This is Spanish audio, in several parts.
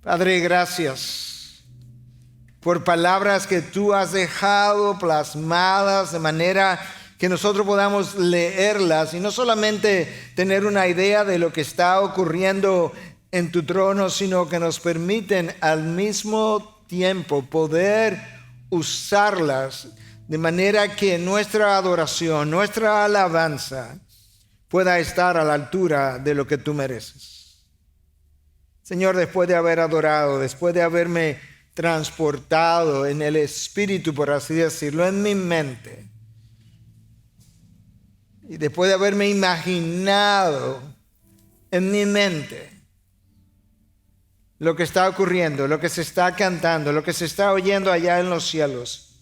Padre, gracias por palabras que tú has dejado plasmadas de manera que nosotros podamos leerlas y no solamente tener una idea de lo que está ocurriendo en tu trono, sino que nos permiten al mismo tiempo poder usarlas de manera que nuestra adoración, nuestra alabanza pueda estar a la altura de lo que tú mereces. Señor, después de haber adorado, después de haberme transportado en el espíritu, por así decirlo, en mi mente, y después de haberme imaginado en mi mente lo que está ocurriendo, lo que se está cantando, lo que se está oyendo allá en los cielos,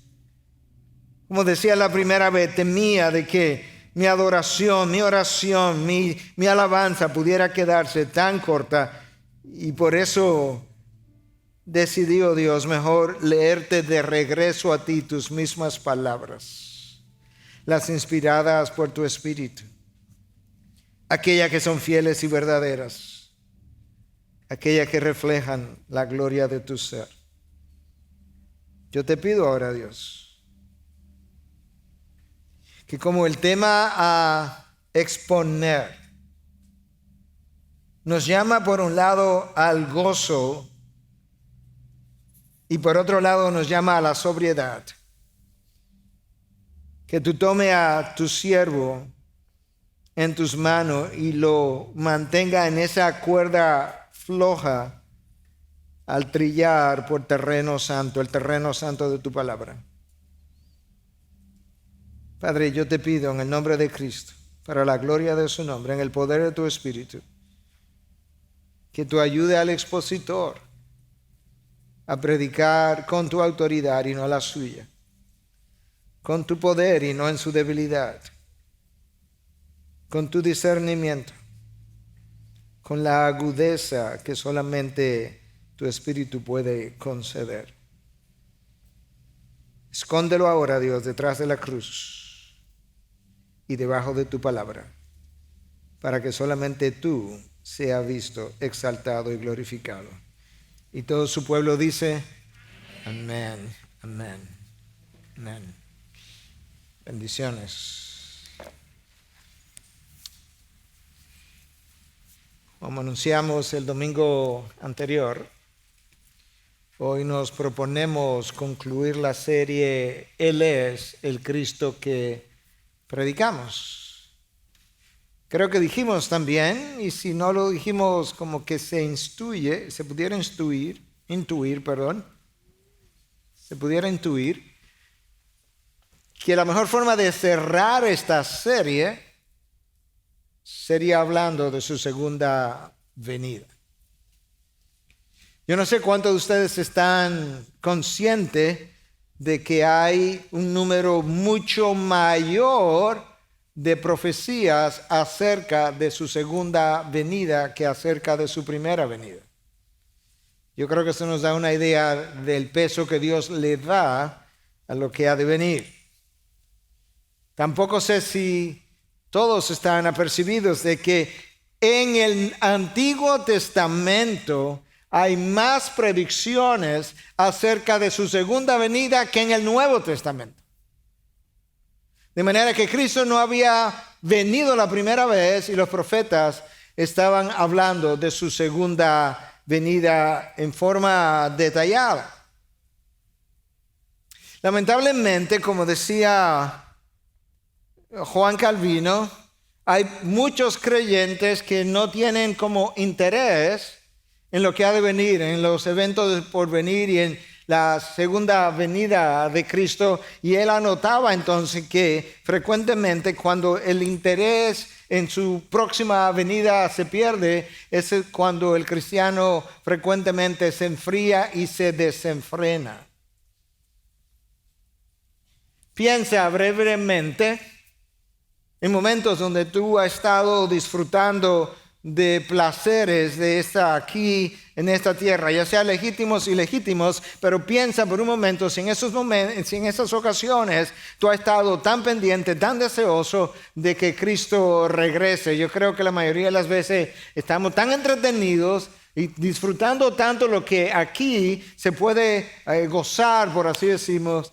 como decía la primera vez, temía de que mi adoración, mi oración, mi alabanza pudiera quedarse tan corta. Y por eso decidió Dios mejor leerte de regreso a ti tus mismas palabras, las inspiradas por tu Espíritu, aquellas que son fieles y verdaderas, aquellas que reflejan la gloria de tu ser. Yo te pido ahora, Dios, que como el tema a exponer nos llama por un lado al gozo y por otro lado nos llama a la sobriedad. Que tú tome a tu siervo en tus manos y lo mantenga en esa cuerda floja al trillar por terreno santo, el terreno santo de tu palabra. Padre, yo te pido en el nombre de Cristo, para la gloria de su nombre, en el poder de tu Espíritu, que tú ayude al expositor a predicar con tu autoridad y no la suya, con tu poder y no en su debilidad, con tu discernimiento, con la agudeza que solamente tu Espíritu puede conceder. Escóndelo ahora, Dios, detrás de la cruz y debajo de tu palabra, para que solamente tú sea visto, exaltado y glorificado. Y todo su pueblo dice, amén, amén, amén. Bendiciones. Como anunciamos el domingo anterior, hoy nos proponemos concluir la serie Él es el Cristo que predicamos. Creo que dijimos también, y si no lo dijimos como que se pudiera intuir, que la mejor forma de cerrar esta serie sería hablando de su segunda venida. Yo no sé cuántos de ustedes están conscientes de que hay un número mucho mayor de profecías acerca de su segunda venida que acerca de su primera venida. Yo creo que eso nos da una idea del peso que Dios le da a lo que ha de venir. Tampoco sé si todos están apercibidos de que en el Antiguo Testamento hay más predicciones acerca de su segunda venida que en el Nuevo Testamento. De manera que Cristo no había venido la primera vez y los profetas estaban hablando de su segunda venida en forma detallada. Lamentablemente, como decía Juan Calvino, hay muchos creyentes que no tienen como interés en lo que ha de venir, en los eventos por venir y en la segunda venida de Cristo, y él anotaba entonces que frecuentemente cuando el interés en su próxima venida se pierde, es cuando el cristiano frecuentemente se enfría y se desenfrena. Piensa brevemente en momentos donde tú has estado disfrutando de placeres de estar aquí en esta tierra, ya sea legítimos y ilegítimos, pero piensa por un momento si en esos momentos, si en esas ocasiones tú has estado tan pendiente, tan deseoso de que Cristo regrese. Yo creo que la mayoría de las veces estamos tan entretenidos y disfrutando tanto lo que aquí se puede gozar, por así decirlo,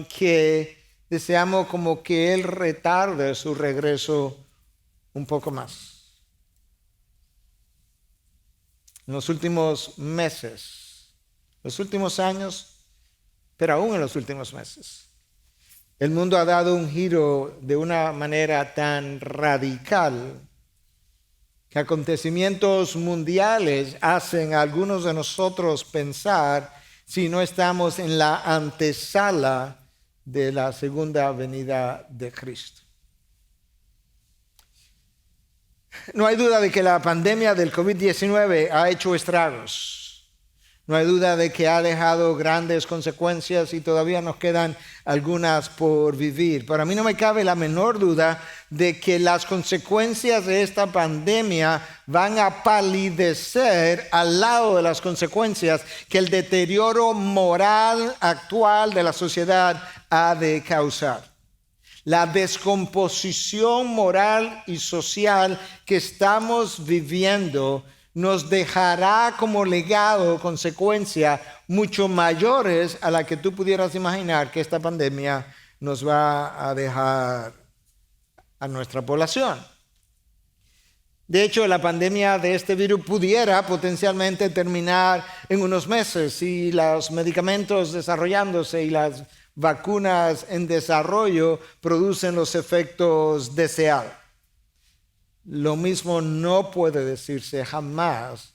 que deseamos como que Él retarde su regreso un poco más. En los últimos meses, los últimos años, pero aún en los últimos meses, el mundo ha dado un giro de una manera tan radical que acontecimientos mundiales hacen a algunos de nosotros pensar si no estamos en la antesala de la segunda venida de Cristo. No hay duda de que la pandemia del COVID-19 ha hecho estragos. No hay duda de que ha dejado grandes consecuencias y todavía nos quedan algunas por vivir. Pero a mí no me cabe la menor duda de que las consecuencias de esta pandemia van a palidecer al lado de las consecuencias que el deterioro moral actual de la sociedad ha de causar. La descomposición moral y social que estamos viviendo nos dejará como legado consecuencias mucho mayores a las que tú pudieras imaginar que esta pandemia nos va a dejar a nuestra población. De hecho, la pandemia de este virus pudiera potencialmente terminar en unos meses si los medicamentos desarrollándose y las vacunas en desarrollo producen los efectos deseados. Lo mismo no puede decirse jamás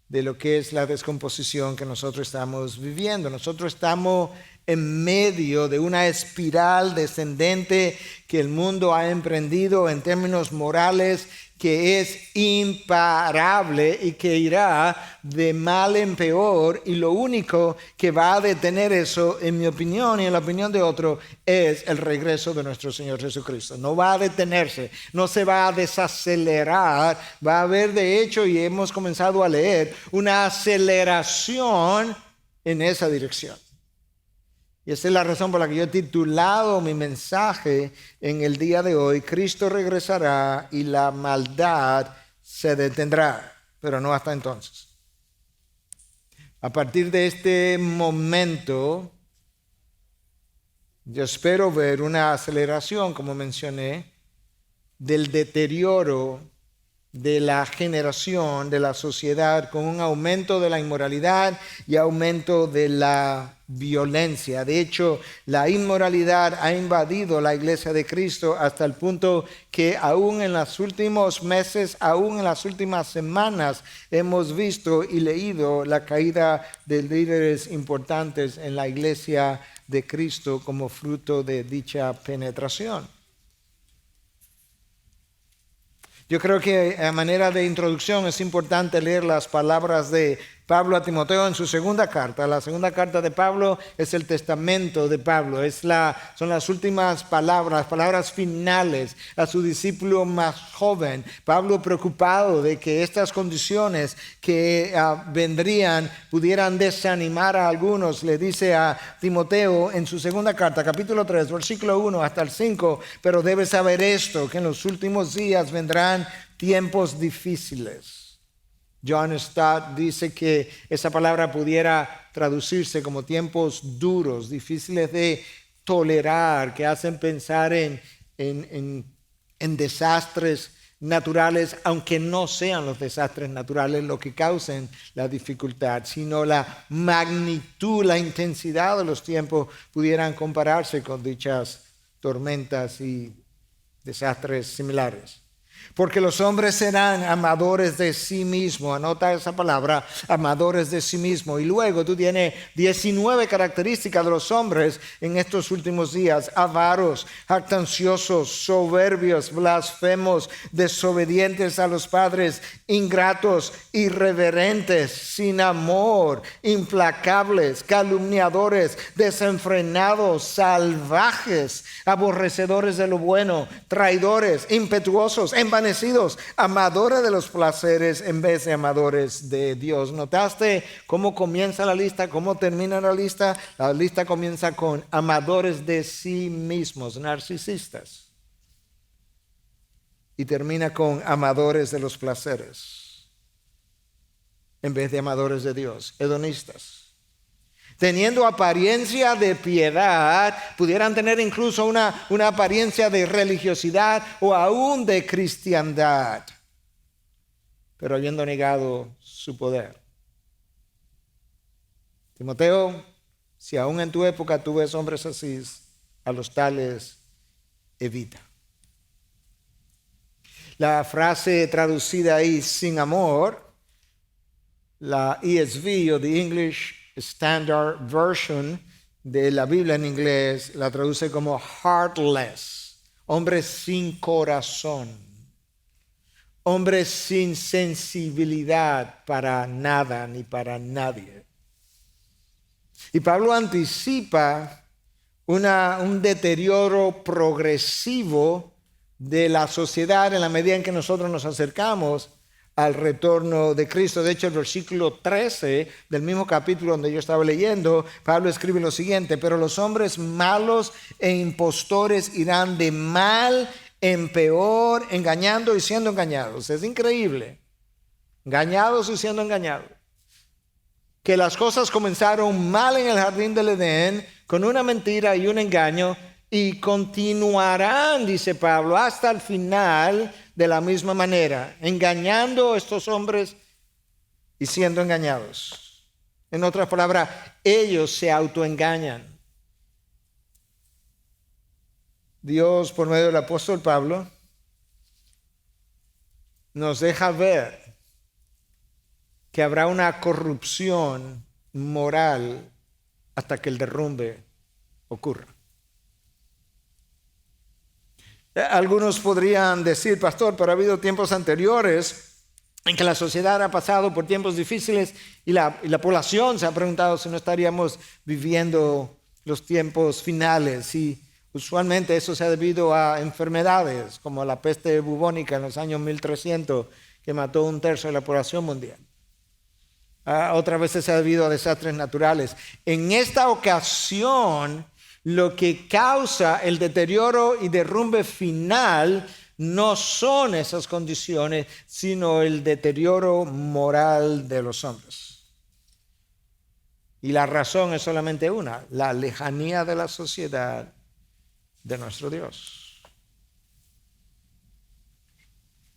de lo que es la descomposición que nosotros estamos viviendo. Nosotros estamos en medio de una espiral descendente que el mundo ha emprendido en términos morales que es imparable y que irá de mal en peor, y lo único que va a detener eso, en mi opinión y en la opinión de otro, es el regreso de nuestro Señor Jesucristo. No va a detenerse, no se va a desacelerar, va a haber de hecho, y hemos comenzado a leer, una aceleración en esa dirección. Y esa es la razón por la que yo he titulado mi mensaje en el día de hoy: Cristo regresará y la maldad se detendrá, pero no hasta entonces. A partir de este momento, yo espero ver una aceleración, como mencioné, del deterioro de la generación, de la sociedad, con un aumento de la inmoralidad y aumento de la violencia. De hecho, la inmoralidad ha invadido la iglesia de Cristo hasta el punto que aún en los últimos meses, aún en las últimas semanas, hemos visto y leído la caída de líderes importantes en la iglesia de Cristo como fruto de dicha penetración. Yo creo que a manera de introducción es importante leer las palabras de Pablo a Timoteo en su segunda carta. La segunda carta de Pablo es el testamento de Pablo. Son las últimas palabras finales a su discípulo más joven. Pablo, preocupado de que estas condiciones que vendrían pudieran desanimar a algunos, le dice a Timoteo en su segunda carta, capítulo 3, versículo 1 hasta el 5, pero debes saber esto, que en los últimos días vendrán tiempos difíciles. John Stott dice que esa palabra pudiera traducirse como tiempos duros, difíciles de tolerar, que hacen pensar en desastres naturales, aunque no sean los desastres naturales lo que causen la dificultad, sino la magnitud, la intensidad de los tiempos pudieran compararse con dichas tormentas y desastres similares. Porque los hombres serán amadores de sí mismos. Anota esa palabra, amadores de sí mismos. Y luego tú tienes 19 características de los hombres en estos últimos días: avaros, jactanciosos, soberbios, blasfemos, desobedientes a los padres, ingratos, irreverentes, sin amor, implacables, calumniadores, desenfrenados, salvajes, aborrecedores de lo bueno, traidores, impetuosos, envanecidos, amadores de los placeres en vez de amadores de Dios. ¿Notaste cómo comienza la lista? ¿Cómo termina la lista? La lista comienza con amadores de sí mismos, narcisistas. Y termina con amadores de los placeres en vez de amadores de Dios, hedonistas. Teniendo apariencia de piedad, pudieran tener incluso una apariencia de religiosidad o aún de cristiandad, pero habiendo negado su poder. Timoteo, si aún en tu época tú ves hombres así, a los tales evita. La frase traducida ahí, sin amor, la ESV o the English Standard Version de la Biblia en inglés, la traduce como heartless, hombres sin corazón, hombres sin sensibilidad para nada ni para nadie. Y Pablo anticipa un deterioro progresivo de la sociedad en la medida en que nosotros nos acercamos al retorno de Cristo. De hecho, el versículo 13 del mismo capítulo donde yo estaba leyendo, Pablo escribe lo siguiente: pero los hombres malos e impostores irán de mal en peor, engañando y siendo engañados. Es increíble. Engañados y siendo engañados. Que las cosas comenzaron mal en el jardín del Edén, con una mentira y un engaño, y continuarán, dice Pablo, hasta el final de la misma manera, engañando a estos hombres y siendo engañados. En otras palabras, ellos se autoengañan. Dios, por medio del apóstol Pablo, nos deja ver que habrá una corrupción moral hasta que el derrumbe ocurra. Algunos podrían decir, pastor, pero ha habido tiempos anteriores en que la sociedad ha pasado por tiempos difíciles y la población se ha preguntado si no estaríamos viviendo los tiempos finales. Y usualmente eso se ha debido a enfermedades como la peste bubónica en los años 1300 que mató 1/3 de la población mundial. Otras veces se ha debido a desastres naturales. En esta ocasión, lo que causa el deterioro y derrumbe final no son esas condiciones, sino el deterioro moral de los hombres. Y la razón es solamente una: la lejanía de la sociedad de nuestro Dios.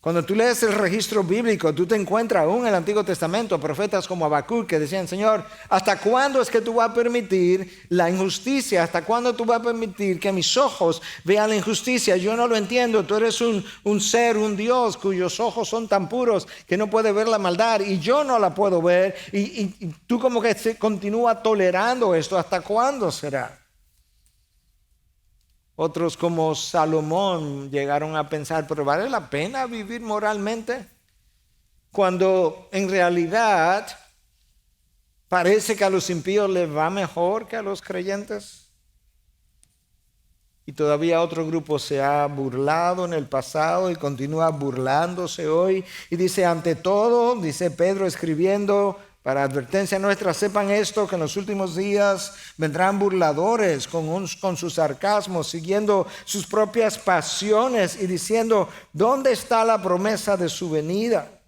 Cuando tú lees el registro bíblico, tú te encuentras aún en el Antiguo Testamento profetas como Habacuc que decían: Señor, ¿hasta cuándo es que tú vas a permitir la injusticia? ¿Hasta cuándo tú vas a permitir que mis ojos vean la injusticia? Yo no lo entiendo. Tú eres un ser, un Dios cuyos ojos son tan puros que no puede ver la maldad y yo no la puedo ver. Y tú como que se continúa tolerando esto. ¿Hasta cuándo será? Otros como Salomón llegaron a pensar, pero ¿vale la pena vivir moralmente? Cuando en realidad parece que a los impíos les va mejor que a los creyentes. Y todavía otro grupo se ha burlado en el pasado y continúa burlándose hoy. Y dice, ante todo, dice Pedro escribiendo, para advertencia nuestra, sepan esto, que en los últimos días vendrán burladores con sus sarcasmos, siguiendo sus propias pasiones y diciendo, ¿dónde está la promesa de su venida?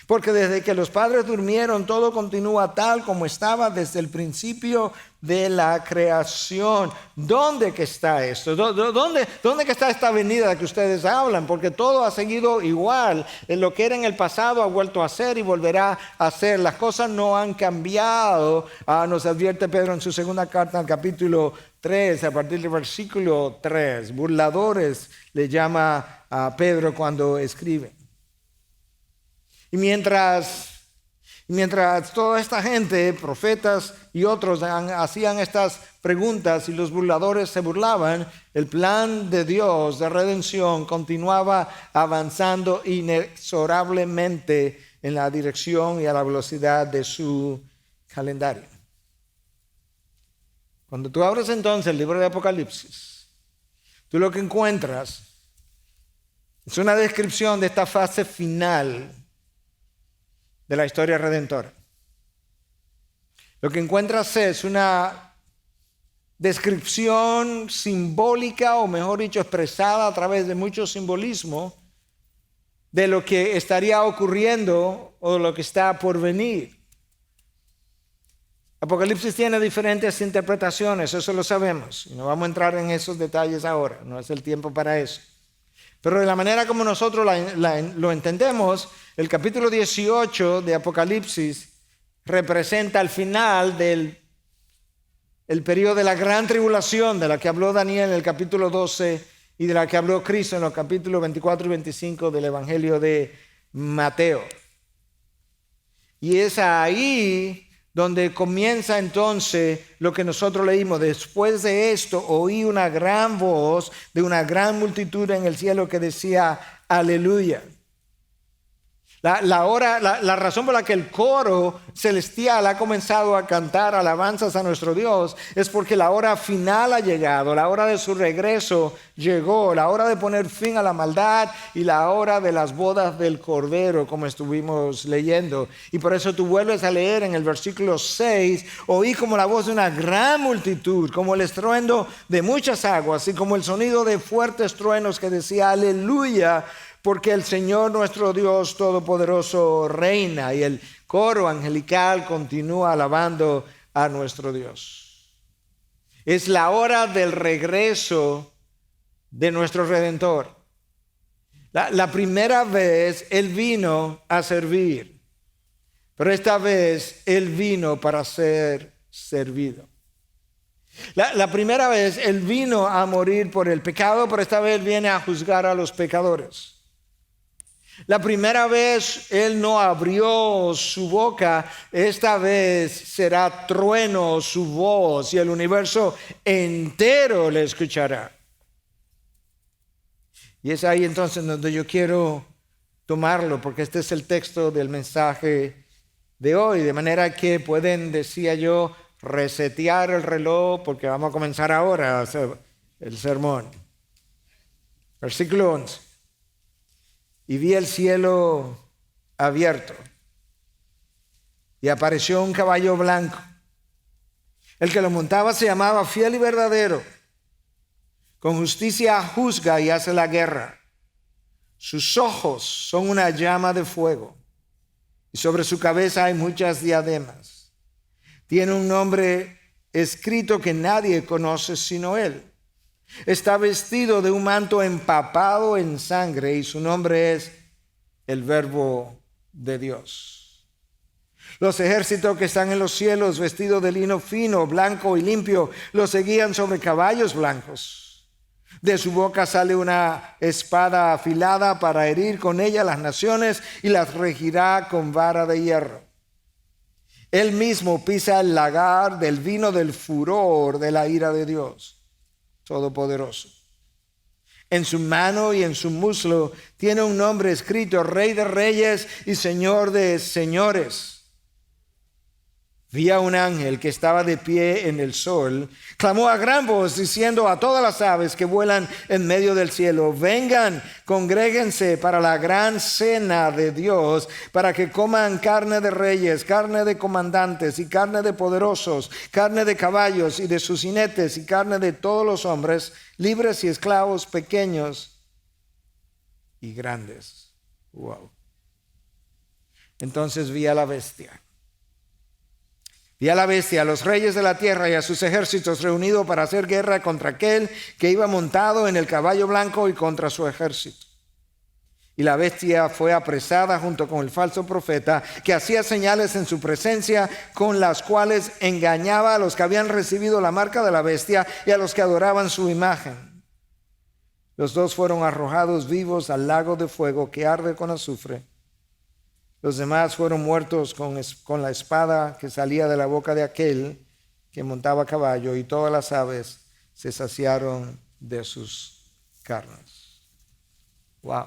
Porque desde que los padres durmieron, todo continúa tal como estaba desde el principio de la creación. ¿Dónde que está esto? ¿Dónde que está esta venida de que ustedes hablan? Porque todo ha seguido igual. Lo que era en el pasado ha vuelto a ser y volverá a ser. Las cosas no han cambiado. Nos advierte Pedro en su segunda carta, al capítulo 3, a partir del versículo 3. Burladores le llama a Pedro cuando escribe. Y mientras toda esta gente, profetas y otros, hacían estas preguntas y los burladores se burlaban, el plan de Dios de redención continuaba avanzando inexorablemente en la dirección y a la velocidad de su calendario. Cuando tú abres entonces el libro de Apocalipsis, tú lo que encuentras Es una descripción de esta fase final de la historia redentora. Lo que encuentras es una descripción simbólica, o mejor dicho, expresada a través de mucho simbolismo de lo que estaría ocurriendo o lo que está por venir. Apocalipsis tiene diferentes interpretaciones, eso lo sabemos, y no vamos a entrar en esos detalles ahora, no es el tiempo para eso. Pero de la manera como nosotros lo entendemos, el capítulo 18 de Apocalipsis representa el final del periodo de la gran tribulación, de la que habló Daniel en el capítulo 12 y de la que habló Cristo en los capítulos 24 y 25 del Evangelio de Mateo. Y es ahí donde comienza entonces lo que nosotros leímos. Después de esto oí una gran voz de una gran multitud en el cielo que decía, aleluya. La razón por la que el coro celestial ha comenzado a cantar alabanzas a nuestro Dios es porque la hora final ha llegado, la hora de su regreso llegó, la hora de poner fin a la maldad y la hora de las bodas del Cordero, como estuvimos leyendo. Y por eso tú vuelves a leer en el versículo 6, oí como la voz de una gran multitud, como el estruendo de muchas aguas y como el sonido de fuertes truenos que decía, aleluya, porque el Señor nuestro Dios Todopoderoso reina. Y el coro angelical continúa alabando a nuestro Dios. Es la hora del regreso de nuestro Redentor. La primera vez Él vino a servir, pero esta vez Él vino para ser servido. La primera vez Él vino a morir por el pecado, pero esta vez viene a juzgar a los pecadores. La primera vez Él no abrió su boca, esta vez será trueno su voz y el universo entero le escuchará. Y es ahí entonces donde yo quiero tomarlo, porque este es el texto del mensaje de hoy, de manera que pueden, decía yo, resetear el reloj, porque vamos a comenzar ahora el sermón. Versículo 11. Y vi el cielo abierto, y apareció un caballo blanco. El que lo montaba se llamaba Fiel y Verdadero. Con justicia juzga y hace la guerra. Sus ojos son una llama de fuego, y sobre su cabeza hay muchas diademas. Tiene un nombre escrito que nadie conoce sino él. Está vestido de un manto empapado en sangre y su nombre es el Verbo de Dios. Los ejércitos que están en los cielos vestidos de lino fino, blanco y limpio, los seguían sobre caballos blancos. De su boca sale una espada afilada para herir con ella las naciones y las regirá con vara de hierro. Él mismo pisa el lagar del vino del furor de la ira de Dios Todopoderoso. En su mano y en su muslo tiene un nombre escrito, Rey de Reyes y Señor de Señores. Vi a un ángel que estaba de pie en el sol, clamó a gran voz diciendo a todas las aves que vuelan en medio del cielo, vengan, congréguense para la gran cena de Dios, para que coman carne de reyes, carne de comandantes y carne de poderosos, carne de caballos y de sus jinetes y carne de todos los hombres, libres y esclavos, pequeños y grandes. Wow. Entonces vi a la bestia. Vi a la bestia, a los reyes de la tierra y a sus ejércitos reunidos para hacer guerra contra aquel que iba montado en el caballo blanco y contra su ejército. Y la bestia fue apresada junto con el falso profeta que hacía señales en su presencia con las cuales engañaba a los que habían recibido la marca de la bestia y a los que adoraban su imagen. Los dos fueron arrojados vivos al lago de fuego que arde con azufre. Los demás fueron muertos con la espada que salía de la boca de aquel que montaba caballo, y todas las aves se saciaron de sus carnes. Wow.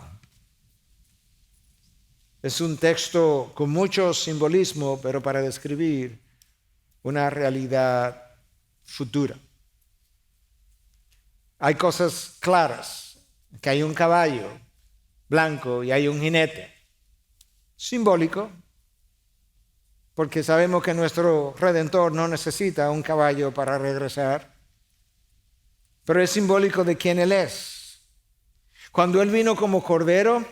Es un texto con mucho simbolismo, pero para describir una realidad futura. Hay cosas claras, que hay un caballo, blanco y hay un jinete. Simbólico, porque sabemos que nuestro Redentor no necesita un caballo para regresar, pero es simbólico de quién Él es. Cuando Él vino como cordero,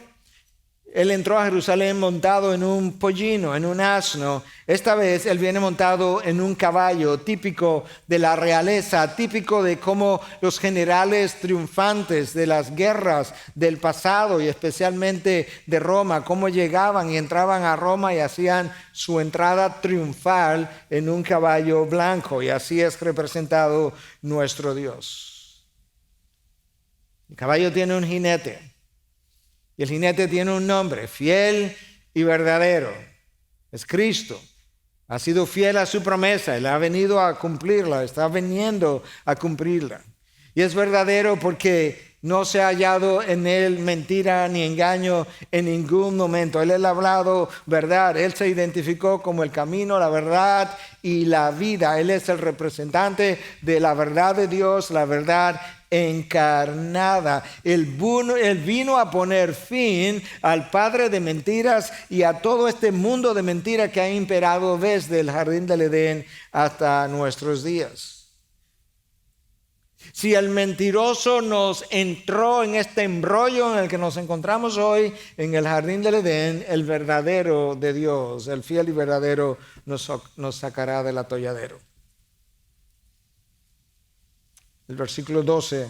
Él entró a Jerusalén montado en un pollino, en un asno. Esta vez Él viene montado en un caballo, típico de la realeza, típico de cómo los generales triunfantes de las guerras del pasado y especialmente de Roma, cómo llegaban y entraban a Roma y hacían su entrada triunfal en un caballo blanco. Y así es representado nuestro Dios. El caballo tiene un jinete. Y el jinete tiene un nombre, fiel y verdadero. Es Cristo. Ha sido fiel a su promesa. Él ha venido a cumplirla, está viniendo a cumplirla. Y es verdadero porque no se ha hallado en Él mentira ni engaño en ningún momento. Él ha hablado verdad. Él se identificó como el camino, la verdad y la vida. Él es el representante de la verdad de Dios, la verdad encarnada. Él vino a poner fin al padre de mentiras y a todo este mundo de mentiras que ha imperado desde el jardín del Edén hasta nuestros días. Si el mentiroso nos entró en este embrollo en el que nos encontramos hoy en el jardín del Edén, el verdadero de Dios, el fiel y verdadero, nos sacará del atolladero. El versículo 12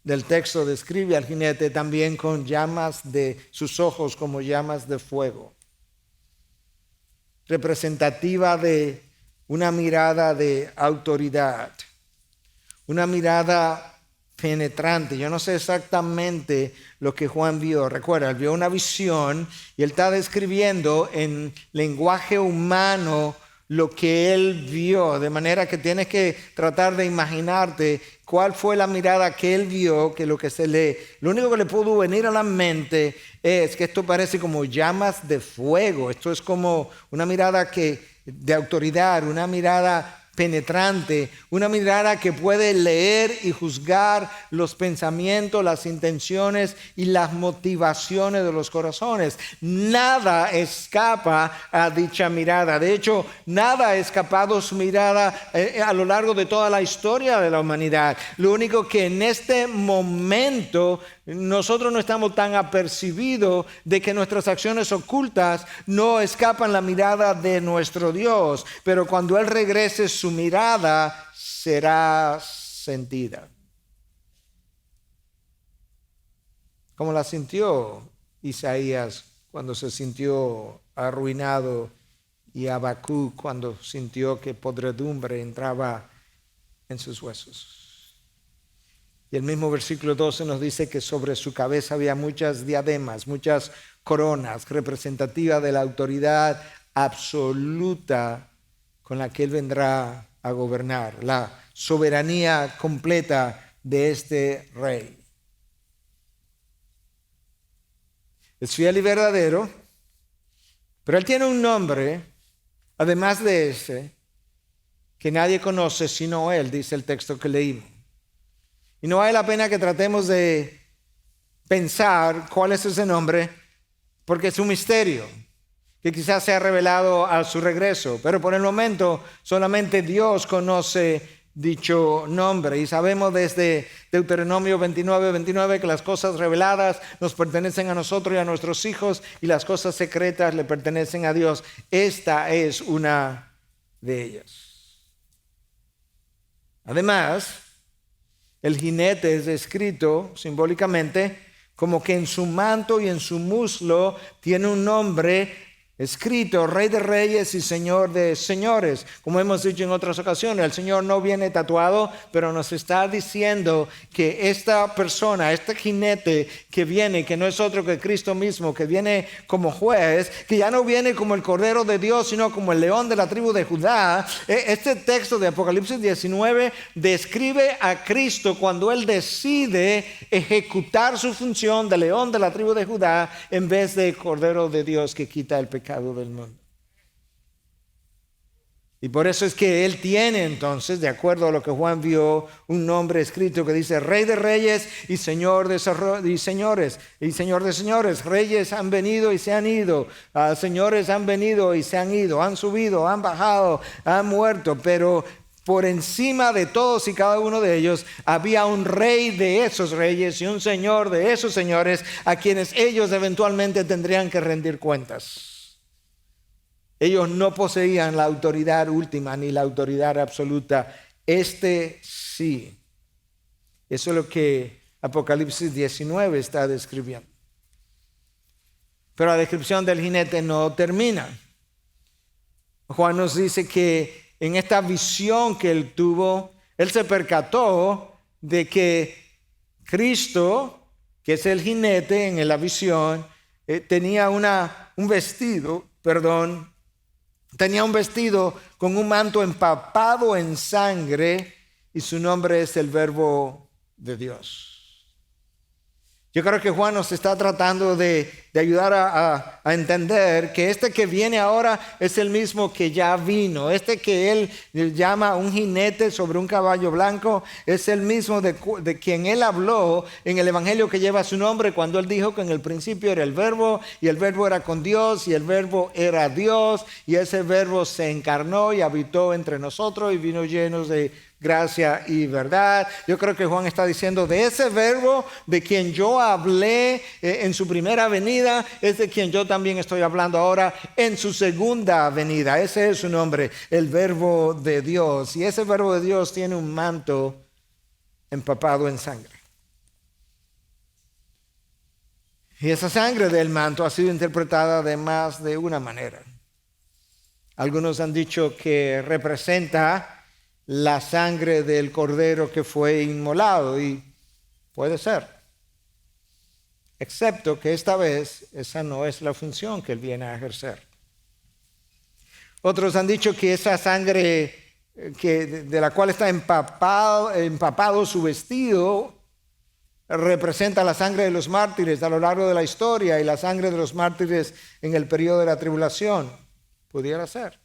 del texto describe al jinete también con llamas de sus ojos como llamas de fuego, representativa de una mirada de autoridad, una mirada penetrante. Yo no sé exactamente lo que Juan vio. Recuerda, él vio una visión y él está describiendo en lenguaje humano lo que él vio, de manera que tienes que tratar de imaginarte cuál fue la mirada que él vio, que lo único que le pudo venir a la mente es que esto parece como llamas de fuego. Esto es como una mirada de autoridad, una mirada penetrante, una mirada que puede leer y juzgar los pensamientos, las intenciones y las motivaciones de los corazones. Nada escapa a dicha mirada. De hecho, nada ha escapado su mirada a lo largo de toda la historia de la humanidad. Lo único que en este momento nosotros no estamos tan apercibidos de que nuestras acciones ocultas no escapan la mirada de nuestro Dios, pero cuando Él regrese su mirada será sentida. Como la sintió Isaías cuando se sintió arruinado y Habacuc cuando sintió que podredumbre entraba en sus huesos. Y el mismo versículo 12 nos dice que sobre su cabeza había muchas diademas, muchas coronas, representativas de la autoridad absoluta con la que Él vendrá a gobernar, la soberanía completa de este rey. Es fiel y verdadero, pero Él tiene un nombre, además de ese, que nadie conoce sino Él, dice el texto que leímos. Y no vale la pena que tratemos de pensar cuál es ese nombre, porque es un misterio que quizás sea revelado a su regreso. Pero por el momento solamente Dios conoce dicho nombre. Y sabemos desde Deuteronomio 29 que las cosas reveladas nos pertenecen a nosotros y a nuestros hijos, y las cosas secretas le pertenecen a Dios. Esta es una de ellas. Además, el jinete es descrito simbólicamente como que en su manto y en su muslo tiene un nombre escrito: Rey de Reyes y Señor de Señores. Como hemos dicho en otras ocasiones, el Señor no viene tatuado, pero nos está diciendo que esta persona, este jinete que viene, que no es otro que Cristo mismo, que viene como juez, que ya no viene como el Cordero de Dios, sino como el león de la tribu de Judá. Este texto de Apocalipsis 19 describe a Cristo cuando Él decide ejecutar su función de león de la tribu de Judá en vez de Cordero de Dios que quita el pecado del mundo. Y por eso es que él tiene entonces, de acuerdo a lo que Juan vio, un nombre escrito que dice Rey de Reyes y Señor de Señores. Y Señor de Señores, reyes han venido y se han ido, señores han venido y se han ido, han subido, han bajado, han muerto, pero por encima de todos y cada uno de ellos había un rey de esos reyes y un señor de esos señores a quienes ellos eventualmente tendrían que rendir cuentas. Ellos no poseían la autoridad última ni la autoridad absoluta. Este sí. Eso es lo que Apocalipsis 19 está describiendo. Pero la descripción del jinete no termina. Juan nos dice que en esta visión que él tuvo, él se percató de que Cristo, que es el jinete en la visión, tenía un vestido con un manto empapado en sangre y su nombre es el Verbo de Dios. Yo creo que Juan nos está tratando de ayudar a entender que este que viene ahora es el mismo que ya vino. Este que él llama un jinete sobre un caballo blanco es el mismo de quien él habló en el evangelio que lleva su nombre cuando él dijo que en el principio era el Verbo y el Verbo era con Dios y el Verbo era Dios y ese Verbo se encarnó y habitó entre nosotros y vino llenos de gracia y verdad. Yo creo que Juan está diciendo de ese Verbo de quien yo hablé en su primera venida, es de quien yo también estoy hablando ahora en su segunda venida. Ese es su nombre, el Verbo de Dios. Y ese Verbo de Dios tiene un manto empapado en sangre. Y esa sangre del manto ha sido interpretada de más de una manera. Algunos han dicho que representa la sangre del cordero que fue inmolado, y puede ser, excepto que esta vez esa no es la función que él viene a ejercer. Otros han dicho que esa sangre de la cual está empapado su vestido representa la sangre de los mártires a lo largo de la historia y la sangre de los mártires en el periodo de la tribulación. Pudiera ser.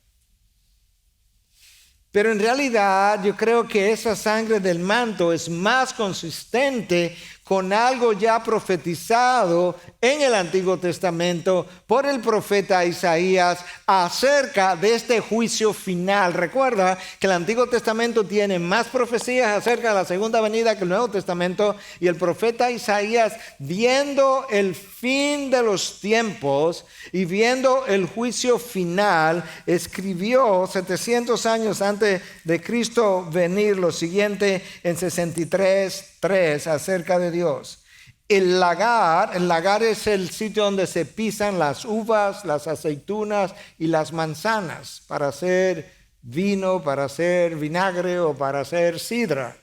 Pero en realidad yo creo que esa sangre del manto es más consistente con algo ya profetizado en el Antiguo Testamento por el profeta Isaías acerca de este juicio final. Recuerda que el Antiguo Testamento tiene más profecías acerca de la segunda venida que el Nuevo Testamento, y el profeta Isaías, viendo el fin de los tiempos y viendo el juicio final, escribió 700 años antes de Cristo venir lo siguiente en 63:3 acerca de Dios. El lagar es el sitio donde se pisan las uvas, las aceitunas y las manzanas para hacer vino, para hacer vinagre o para hacer sidra.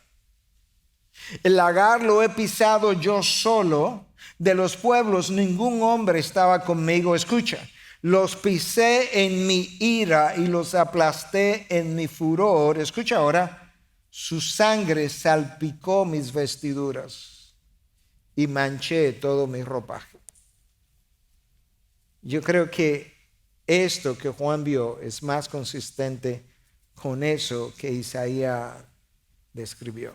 El lagar lo he pisado yo solo, de los pueblos ningún hombre estaba conmigo. Escucha, los pisé en mi ira y los aplasté en mi furor. Escucha ahora, su sangre salpicó mis vestiduras y manché todo mi ropaje. Yo creo que esto que Juan vio es más consistente con eso que Isaías describió.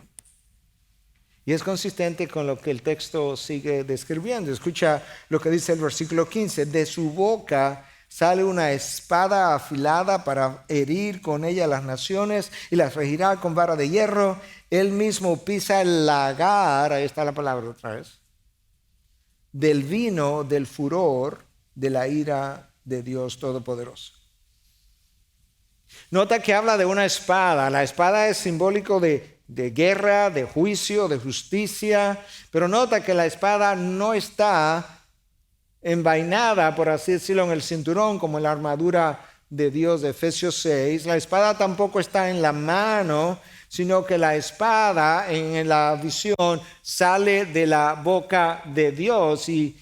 Y es consistente con lo que el texto sigue describiendo. Escucha lo que dice el versículo 15. De su boca sale una espada afilada para herir con ella las naciones y las regirá con vara de hierro. Él mismo pisa el lagar, ahí está la palabra otra vez, del vino del furor de la ira de Dios Todopoderoso. Nota que habla de una espada. La espada es simbólico de guerra, de juicio, de justicia, pero nota que la espada no está envainada, por así decirlo, en el cinturón como en la armadura de Dios de Efesios 6. La espada tampoco está en la mano, sino que la espada en la visión sale de la boca de Dios. Y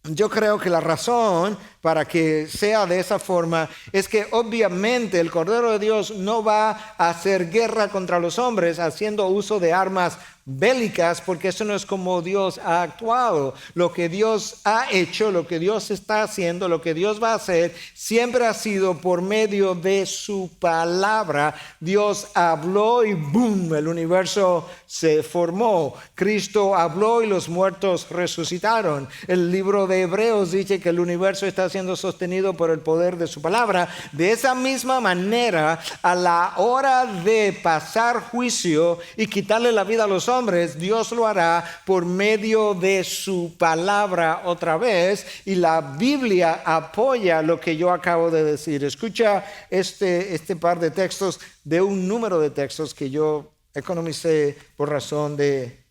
yo creo que la razón para que sea de esa forma es que obviamente el Cordero de Dios no va a hacer guerra contra los hombres haciendo uso de armas bélicas, porque eso no es como Dios ha actuado. Lo que Dios ha hecho, lo que Dios está haciendo, lo que Dios va a hacer, siempre ha sido por medio de su palabra. Dios habló y ¡boom!, el universo se formó. Cristo habló y los muertos resucitaron. El libro de Hebreos dice que el universo está siendo sostenido por el poder de su palabra. De esa misma manera, a la hora de pasar juicio y quitarle la vida a los hombres, Dios lo hará por medio de su palabra otra vez, y la Biblia apoya lo que yo acabo de decir. Escucha este par de textos de un número de textos que yo economicé por razón de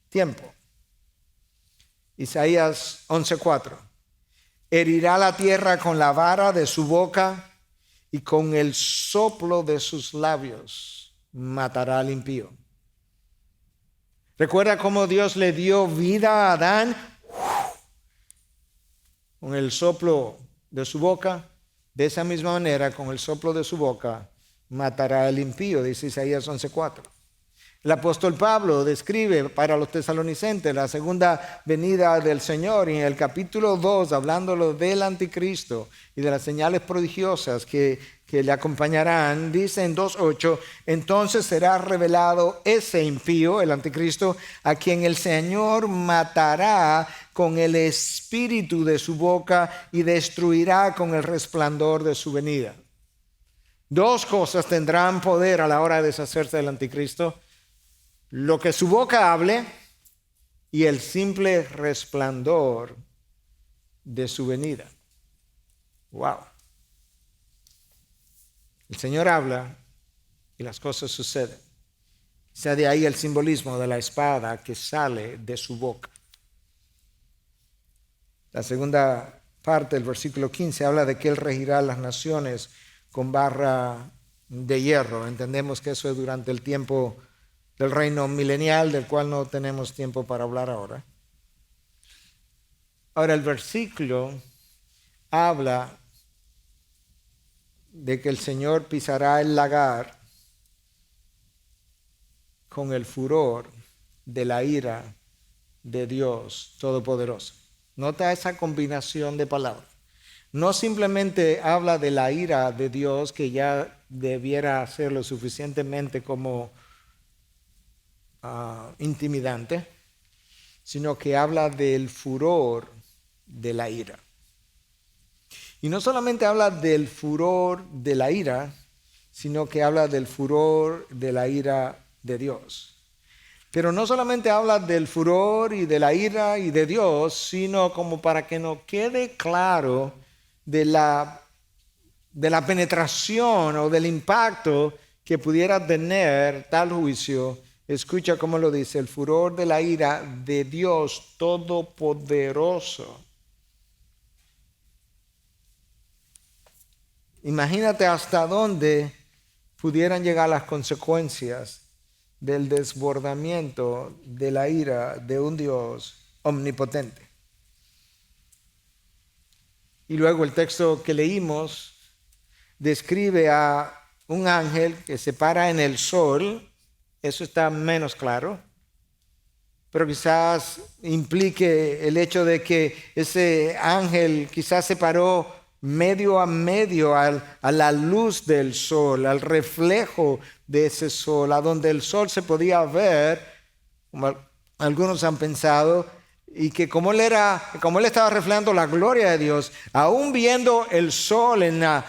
tiempo. Isaías 11:4. Herirá la tierra con la vara de su boca y con el soplo de sus labios matará al impío. ¿Recuerda cómo Dios le dio vida a Adán? Con el soplo de su boca. De esa misma manera, con el soplo de su boca, matará al impío, dice Isaías 11:4. El apóstol Pablo describe para los tesalonicenses la segunda venida del Señor, y en el capítulo 2, hablándolo del anticristo y de las señales prodigiosas que le acompañarán, dice en 2:8: entonces será revelado ese impío, el anticristo, a quien el Señor matará con el espíritu de su boca y destruirá con el resplandor de su venida. Dos cosas tendrán poder a la hora de deshacerse del anticristo: lo que su boca hable y el simple resplandor de su venida. Wow. El Señor habla y las cosas suceden. Sea de ahí el simbolismo de la espada que sale de su boca. La segunda parte del versículo 15 habla de que Él regirá las naciones con barra de hierro. Entendemos que eso es durante el tiempo del reino milenial, del cual no tenemos tiempo para hablar ahora. Ahora, el versículo habla de que el Señor pisará el lagar con el furor de la ira de Dios Todopoderoso. Nota esa combinación de palabras. No simplemente habla de la ira de Dios, que ya debiera ser lo suficientemente como intimidante, sino que habla del furor de la ira. Y no solamente habla del furor de la ira, sino que habla del furor de la ira de Dios. Pero no solamente habla del furor y de la ira y de Dios, sino como para que nos quede claro de la penetración o del impacto que pudiera tener tal juicio. Escucha cómo lo dice: el furor de la ira de Dios Todopoderoso. Imagínate hasta dónde pudieran llegar las consecuencias del desbordamiento de la ira de un Dios omnipotente. Y luego el texto que leímos describe a un ángel que se para en el sol. Eso está menos claro, pero quizás implique el hecho de que ese ángel quizás se paró medio a medio a la luz del sol, al reflejo de ese sol, a donde el sol se podía ver, como algunos han pensado, y que como él estaba reflejando la gloria de Dios, aún viendo el sol en la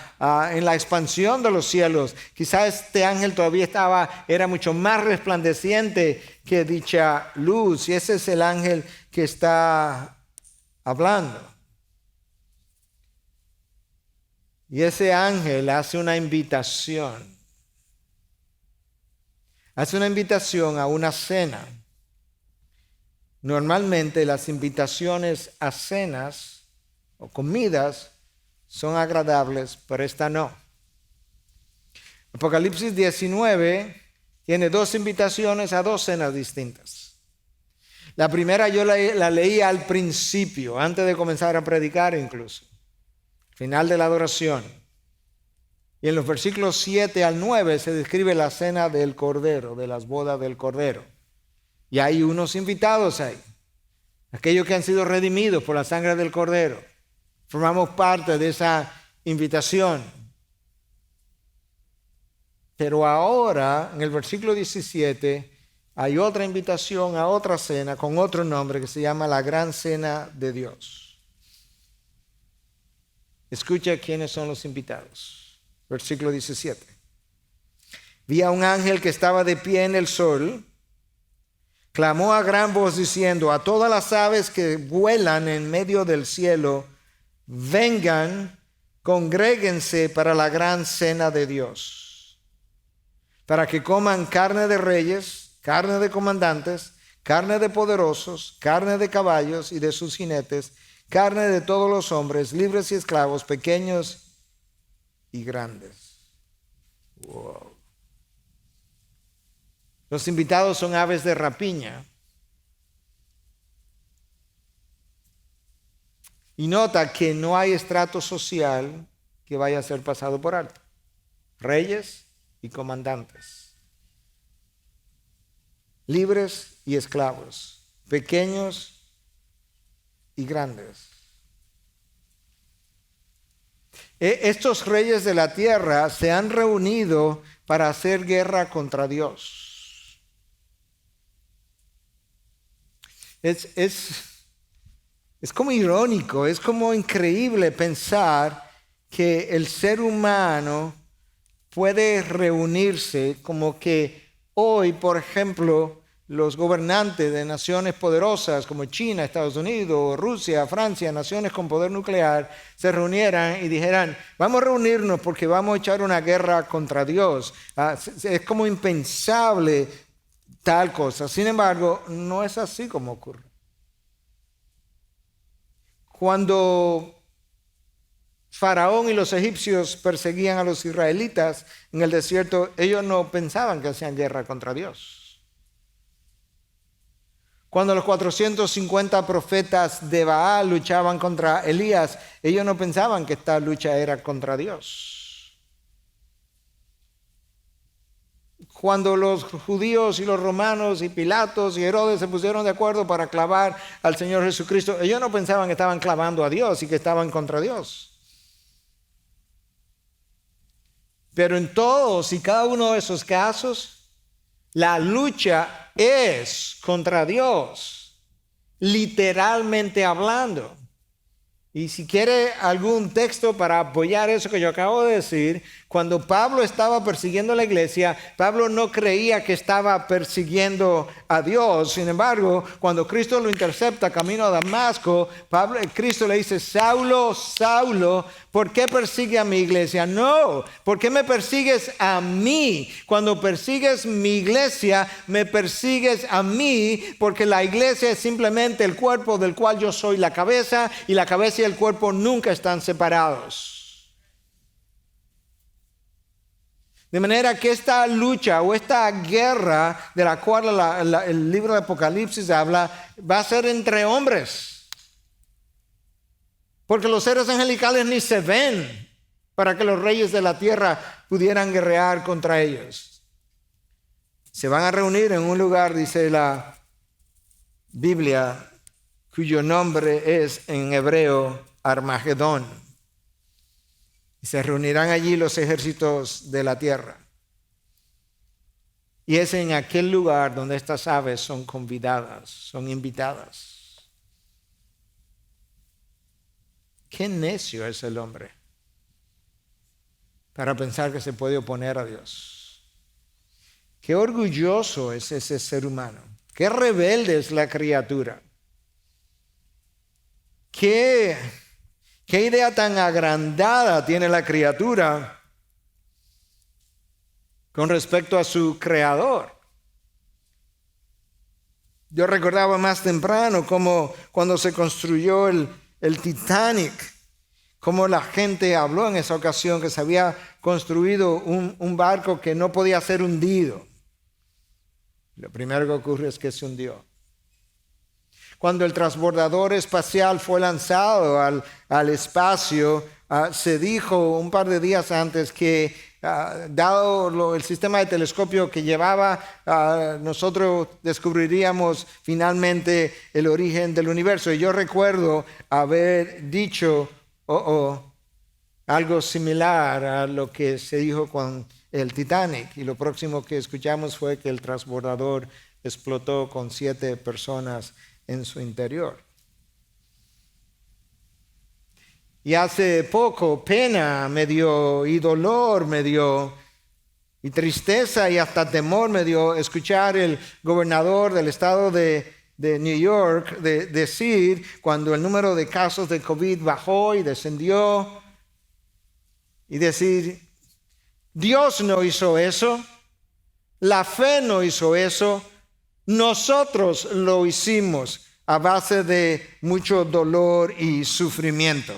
expansión de los cielos, quizás este ángel todavía era mucho más resplandeciente que dicha luz, y ese es el ángel que está hablando. Y ese ángel hace una invitación. Hace una invitación a una cena. Normalmente las invitaciones a cenas o comidas son agradables, pero esta no. Apocalipsis 19 tiene dos invitaciones a dos cenas distintas. La primera yo la leí al principio, antes de comenzar a predicar incluso. Final de la adoración. Y en los versículos 7 al 9 se describe la cena del Cordero, de las bodas del Cordero. Y hay unos invitados ahí. Aquellos que han sido redimidos por la sangre del Cordero. Formamos parte de esa invitación. Pero ahora, en el versículo 17, hay otra invitación a otra cena con otro nombre que se llama la Gran Cena de Dios. Escucha quiénes son los invitados. Versículo 17. Vi a un ángel que estaba de pie en el sol. Clamó a gran voz diciendo: a todas las aves que vuelan en medio del cielo, vengan, congréguense para la gran cena de Dios, para que coman carne de reyes, carne de comandantes, carne de poderosos, carne de caballos y de sus jinetes, carne de todos los hombres, libres y esclavos, pequeños y grandes. Wow. Los invitados son aves de rapiña. Y nota que no hay estrato social que vaya a ser pasado por alto. Reyes y comandantes. Libres y esclavos. Pequeños y grandes. Estos reyes de la tierra se han reunido para hacer guerra contra Dios. Es como irónico, es como increíble pensar que el ser humano puede reunirse, como que hoy, por ejemplo, los gobernantes de naciones poderosas como China, Estados Unidos, Rusia, Francia, naciones con poder nuclear, se reunieran y dijeran: vamos a reunirnos porque vamos a echar una guerra contra Dios. Es como impensable tal cosa. Sin embargo, no es así como ocurre. Cuando Faraón y los egipcios perseguían a los israelitas en el desierto, ellos no pensaban que hacían guerra contra Dios. Cuando los 450 profetas de Baal luchaban contra Elías, ellos no pensaban que esta lucha era contra Dios. Cuando los judíos y los romanos y Pilatos y Herodes se pusieron de acuerdo para clavar al Señor Jesucristo, ellos no pensaban que estaban clavando a Dios y que estaban contra Dios. Pero en todos y cada uno de esos casos, la lucha es contra Dios, literalmente hablando. Y si quiere algún texto para apoyar eso que yo acabo de decir, cuando Pablo estaba persiguiendo a la iglesia, Pablo no creía que estaba persiguiendo a Dios. Sin embargo, cuando Cristo lo intercepta camino a Damasco, Cristo le dice: Saulo, Saulo, ¿por qué persigue a mi iglesia? No, ¿por qué me persigues a mí? Cuando persigues mi iglesia, me persigues a mí, porque la iglesia es simplemente el cuerpo del cual yo soy la cabeza, y la cabeza y el cuerpo nunca están separados. De manera que esta lucha o esta guerra de la cual el libro de Apocalipsis habla, va a ser entre hombres. Porque los seres angelicales ni se ven para que los reyes de la tierra pudieran guerrear contra ellos. Se van a reunir en un lugar, dice la Biblia, cuyo nombre es en hebreo Armagedón. Y se reunirán allí los ejércitos de la tierra. Y es en aquel lugar donde estas aves son convidadas, son invitadas. Qué necio es el hombre para pensar que se puede oponer a Dios. Qué orgulloso es ese ser humano. Qué rebelde es la criatura. Qué idea tan agrandada tiene la criatura con respecto a su creador. Yo recordaba más temprano cómo cuando se construyó el Titanic, cómo la gente habló en esa ocasión que se había construido un barco que no podía ser hundido. Lo primero que ocurre es que se hundió. Cuando el transbordador espacial fue lanzado al espacio, se dijo un par de días antes que dado el sistema de telescopio que llevaba, nosotros descubriríamos finalmente el origen del universo. Y yo recuerdo haber dicho algo similar a lo que se dijo con el Titanic. Y lo próximo que escuchamos fue que el transbordador explotó con 7 personas en su interior. Y hace poco pena me dio, y dolor me dio, y tristeza y hasta temor me dio escuchar el gobernador del estado de New York decir, cuando el número de casos de COVID bajó y descendió, y decir, Dios no hizo eso, la fe no hizo eso, nosotros lo hicimos a base de mucho dolor y sufrimiento.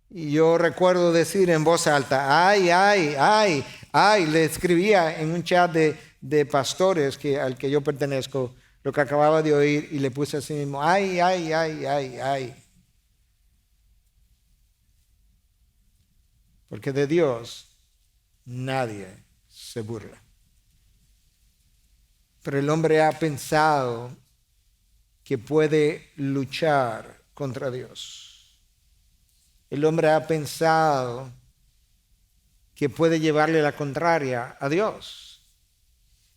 Y yo recuerdo decir en voz alta, ay, le escribía en un chat de pastores al que yo pertenezco, lo que acababa de oír, y le puse así mismo, ay. Porque de Dios nadie se burla. Pero el hombre ha pensado que puede luchar contra Dios. El hombre ha pensado que puede llevarle la contraria a Dios.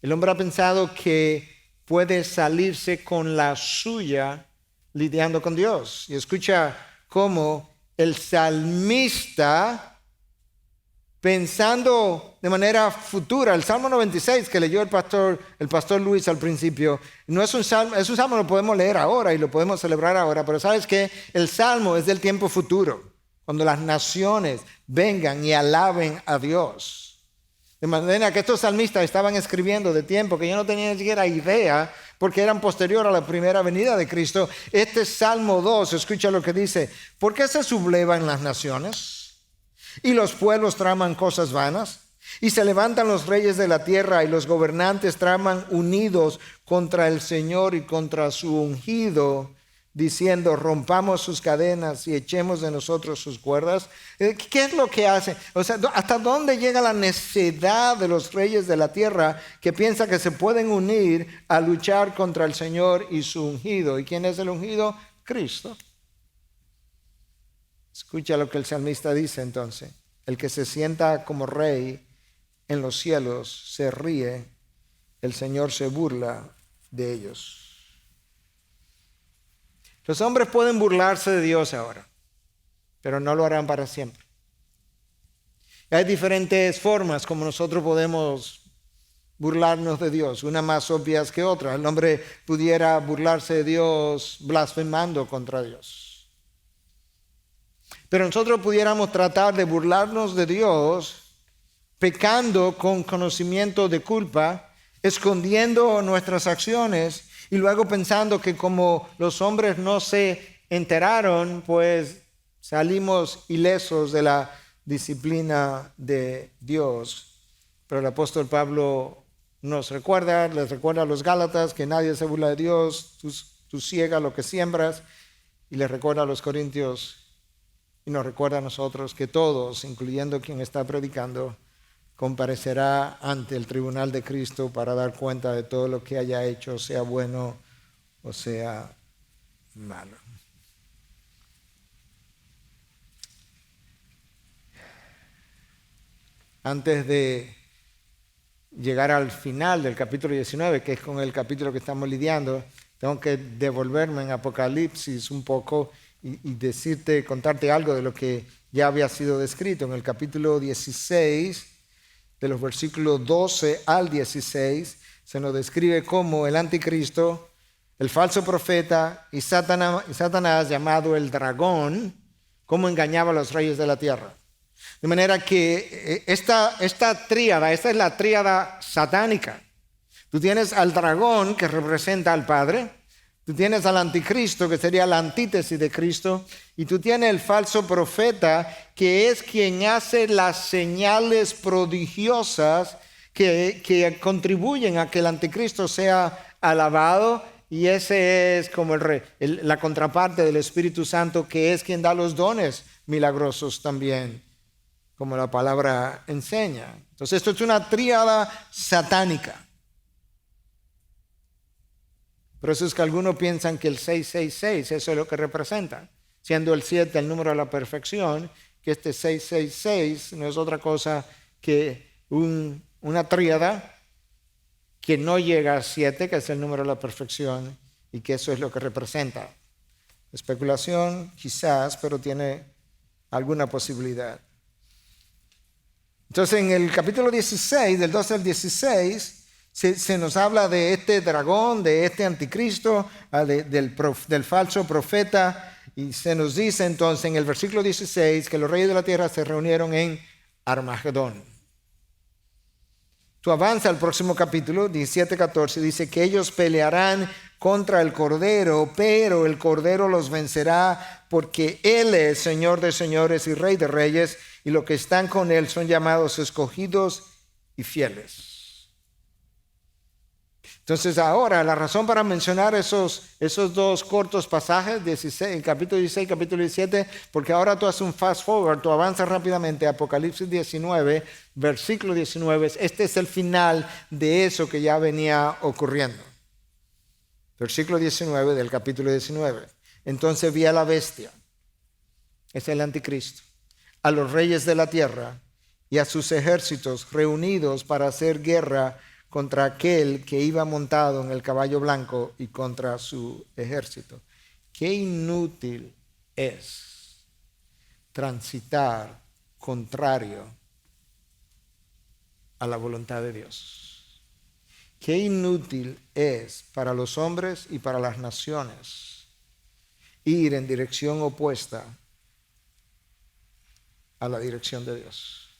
El hombre ha pensado que puede salirse con la suya lidiando con Dios. Y escucha cómo el salmista, pensando de manera futura, el Salmo 96 que leyó el pastor Luis al principio, no es un salmo, es un salmo que lo podemos leer ahora y lo podemos celebrar ahora, pero ¿sabes qué? El salmo es del tiempo futuro, cuando las naciones vengan y alaben a Dios. De manera que estos salmistas estaban escribiendo de tiempo que yo no tenía ni siquiera idea, porque eran posterior a la primera venida de Cristo. Este Salmo 2, escucha lo que dice: ¿por qué se sublevan las naciones? Y los pueblos traman cosas vanas, y se levantan los reyes de la tierra, y los gobernantes traman unidos contra el Señor y contra su ungido, diciendo, rompamos sus cadenas y echemos de nosotros sus cuerdas. ¿Qué es lo que hacen? O sea, ¿hasta dónde llega la necedad de los reyes de la tierra que piensan que se pueden unir a luchar contra el Señor y su ungido? ¿Y quién es el ungido? Cristo. Escucha lo que el salmista dice entonces: el que se sienta como rey en los cielos se ríe, el Señor se burla de ellos. Los hombres pueden burlarse de Dios ahora, pero no lo harán para siempre. Hay diferentes formas como nosotros podemos burlarnos de Dios, unas más obvias que otras. El hombre pudiera burlarse de Dios blasfemando contra Dios. Pero nosotros pudiéramos tratar de burlarnos de Dios pecando con conocimiento de culpa, escondiendo nuestras acciones y luego pensando que como los hombres no se enteraron, pues salimos ilesos de la disciplina de Dios. Pero el apóstol Pablo les recuerda a los Gálatas que nadie se burla de Dios, tú ciegas lo que siembras, y les recuerda a los Corintios y nos recuerda a nosotros que todos, incluyendo quien está predicando, comparecerá ante el tribunal de Cristo para dar cuenta de todo lo que haya hecho, sea bueno o sea malo. Antes de llegar al final del capítulo 19, que es con el capítulo que estamos lidiando, tengo que devolverme en Apocalipsis un poco y contarte algo de lo que ya había sido descrito en el capítulo 16. De los versículos 12 al 16, se nos describe cómo el anticristo, el falso profeta y Satanás llamado el dragón, cómo engañaba a los reyes de la tierra. De manera que esta tríada, esta es la tríada satánica. Tú tienes al dragón, que representa al Padre. Tú tienes al anticristo, que sería la antítesis de Cristo, y tú tienes el falso profeta, que es quien hace las señales prodigiosas que contribuyen a que el anticristo sea alabado, y ese es como la contraparte del Espíritu Santo, que es quien da los dones milagrosos también, como la palabra enseña. Entonces esto es una tríada satánica. Por eso es que algunos piensan que el 666, eso es lo que representa, siendo el 7 el número de la perfección, que este 666 no es otra cosa que una tríada que no llega a 7, que es el número de la perfección, y que eso es lo que representa. Especulación, quizás, pero tiene alguna posibilidad. Entonces, en el capítulo 16, del 12 al 16, se nos habla de este dragón, de este anticristo, del falso profeta, y se nos dice entonces en el versículo 16 que los reyes de la tierra se reunieron en Armagedón. Tú avanza al próximo capítulo, 17-14, dice que ellos pelearán contra el Cordero, pero el Cordero los vencerá porque Él es Señor de señores y Rey de reyes, y los que están con Él son llamados escogidos y fieles. Entonces ahora la razón para mencionar esos dos cortos pasajes, el capítulo 16 y capítulo 17, porque ahora tú haces un fast forward, tú avanzas rápidamente a Apocalipsis 19, versículo 19, este es el final de eso que ya venía ocurriendo. Versículo 19 del capítulo 19. Entonces vi a la bestia, es el anticristo, a los reyes de la tierra y a sus ejércitos reunidos para hacer guerra contra aquel que iba montado en el caballo blanco y contra su ejército. Qué inútil es transitar contrario a la voluntad de Dios. Qué inútil es para los hombres y para las naciones ir en dirección opuesta a la dirección de Dios.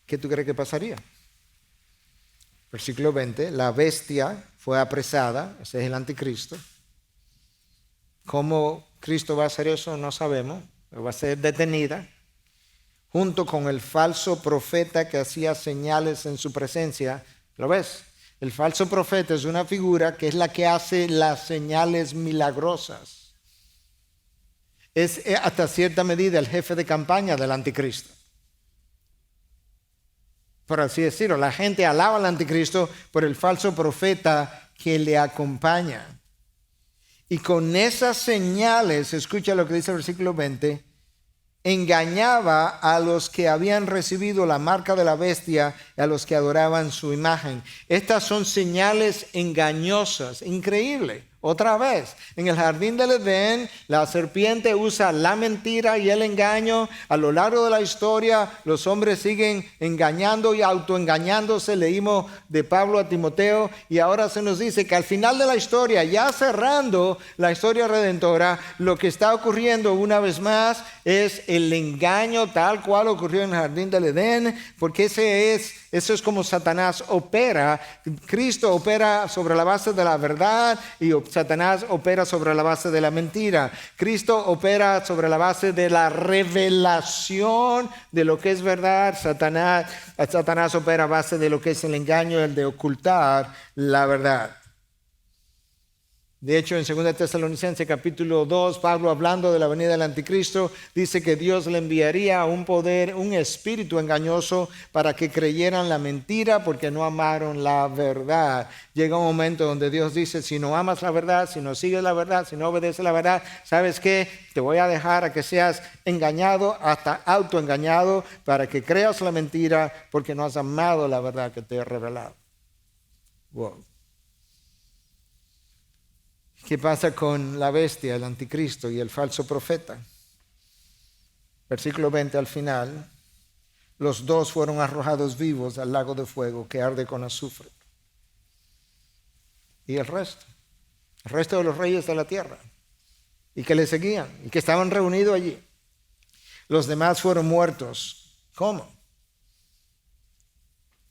¿Qué tú crees que pasaría? Versículo 20, la bestia fue apresada, ese es el anticristo. ¿Cómo Cristo va a hacer eso? No sabemos, pero va a ser detenida, junto con el falso profeta que hacía señales en su presencia. ¿Lo ves? El falso profeta es una figura que es la que hace las señales milagrosas. Es hasta cierta medida el jefe de campaña del anticristo, por así decirlo. La gente alaba al anticristo por el falso profeta que le acompaña. Y con esas señales, escucha lo que dice el versículo 20, engañaba a los que habían recibido la marca de la bestia y a los que adoraban su imagen. Estas son señales engañosas, increíble. Otra vez, en el jardín del Edén, la serpiente usa la mentira y el engaño. A lo largo de la historia, los hombres siguen engañando y autoengañándose. Leímos de Pablo a Timoteo, y ahora se nos dice que al final de la historia, ya cerrando la historia redentora, lo que está ocurriendo una vez más es el engaño tal cual ocurrió en el jardín del Edén, porque eso es como Satanás opera. Cristo opera sobre la base de la verdad y Satanás opera sobre la base de la mentira. Cristo opera sobre la base de la revelación de lo que es verdad. Satanás opera a base de lo que es el engaño, el de ocultar la verdad. De hecho, en 2 Tesalonicenses capítulo 2, Pablo, hablando de la venida del anticristo, dice que Dios le enviaría un poder, un espíritu engañoso para que creyeran la mentira porque no amaron la verdad. Llega un momento donde Dios dice, si no amas la verdad, si no sigues la verdad, si no obedeces la verdad, ¿sabes qué? Te voy a dejar a que seas engañado, hasta autoengañado, para que creas la mentira porque no has amado la verdad que te he revelado. Wow. ¿Qué pasa con la bestia, el anticristo y el falso profeta? Versículo 20 al final. Los dos fueron arrojados vivos al lago de fuego que arde con azufre. Y el resto de los reyes de la tierra, y que le seguían, y que estaban reunidos allí. Los demás fueron muertos. ¿Cómo?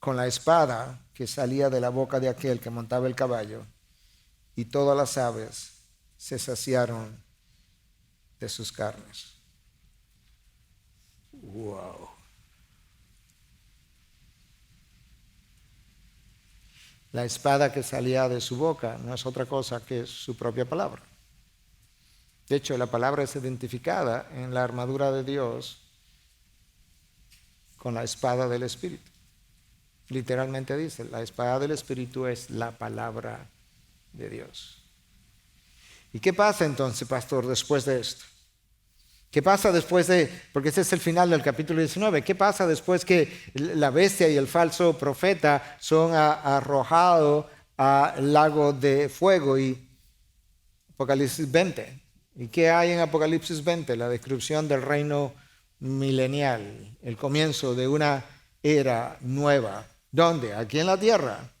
Con la espada que salía de la boca de aquel que montaba el caballo, y todas las aves se saciaron de sus carnes. Wow. La espada que salía de su boca no es otra cosa que su propia palabra. De hecho, la palabra es identificada en la armadura de Dios con la espada del Espíritu. Literalmente dice, la espada del Espíritu es la palabra de Dios. ¿Y qué pasa entonces, pastor, después de esto? ¿Qué pasa después porque este es el final del capítulo 19, qué pasa después que la bestia y el falso profeta son arrojados al lago de fuego y Apocalipsis 20? ¿Y qué hay en Apocalipsis 20? La descripción del reino milenial, el comienzo de una era nueva. ¿Dónde? Aquí en la tierra.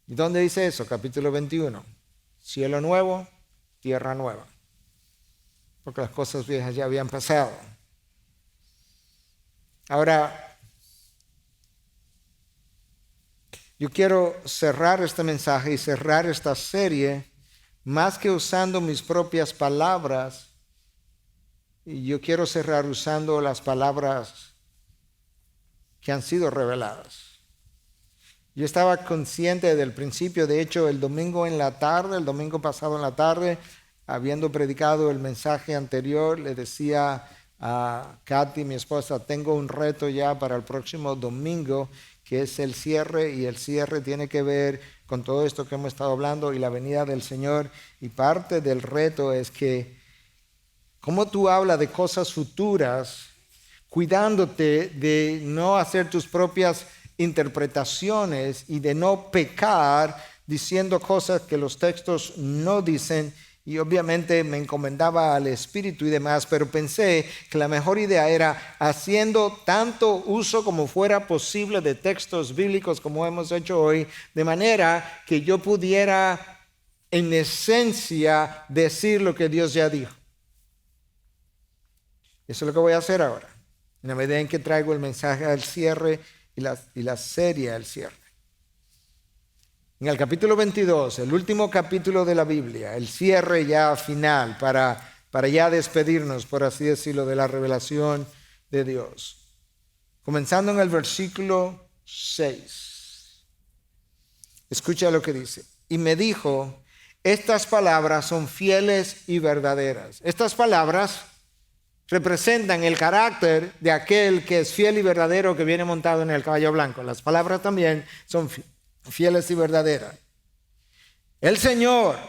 ¿Y dónde dice eso? Capítulo 21. Cielo nuevo, tierra nueva. Porque las cosas viejas ya habían pasado. Ahora, yo quiero cerrar este mensaje y cerrar esta serie, más que usando mis propias palabras, y yo quiero cerrar usando las palabras que han sido reveladas. Yo estaba consciente desde el principio, de hecho el domingo pasado en la tarde, habiendo predicado el mensaje anterior, le decía a Katy, mi esposa, tengo un reto ya para el próximo domingo, que es el cierre, y el cierre tiene que ver con todo esto que hemos estado hablando y la venida del Señor. Y parte del reto es que, como tú hablas de cosas futuras, cuidándote de no hacer tus propias interpretaciones y de no pecar diciendo cosas que los textos no dicen. Y obviamente me encomendaba al Espíritu y demás, pero pensé que la mejor idea era haciendo tanto uso como fuera posible de textos bíblicos como hemos hecho hoy, de manera que yo pudiera en esencia decir lo que Dios ya dijo. Eso es lo que voy a hacer ahora, en la medida en que traigo el mensaje al cierre y la serie al cierre. En el capítulo 22, el último capítulo de la Biblia, el cierre ya final para ya despedirnos, por así decirlo, de la revelación de Dios. Comenzando en el versículo 6. Escucha lo que dice. Y me dijo, estas palabras son fieles y verdaderas. Estas palabras representan el carácter de aquel que es fiel y verdadero, que viene montado en el caballo blanco. Las palabras también son fieles y verdaderas. El Señor,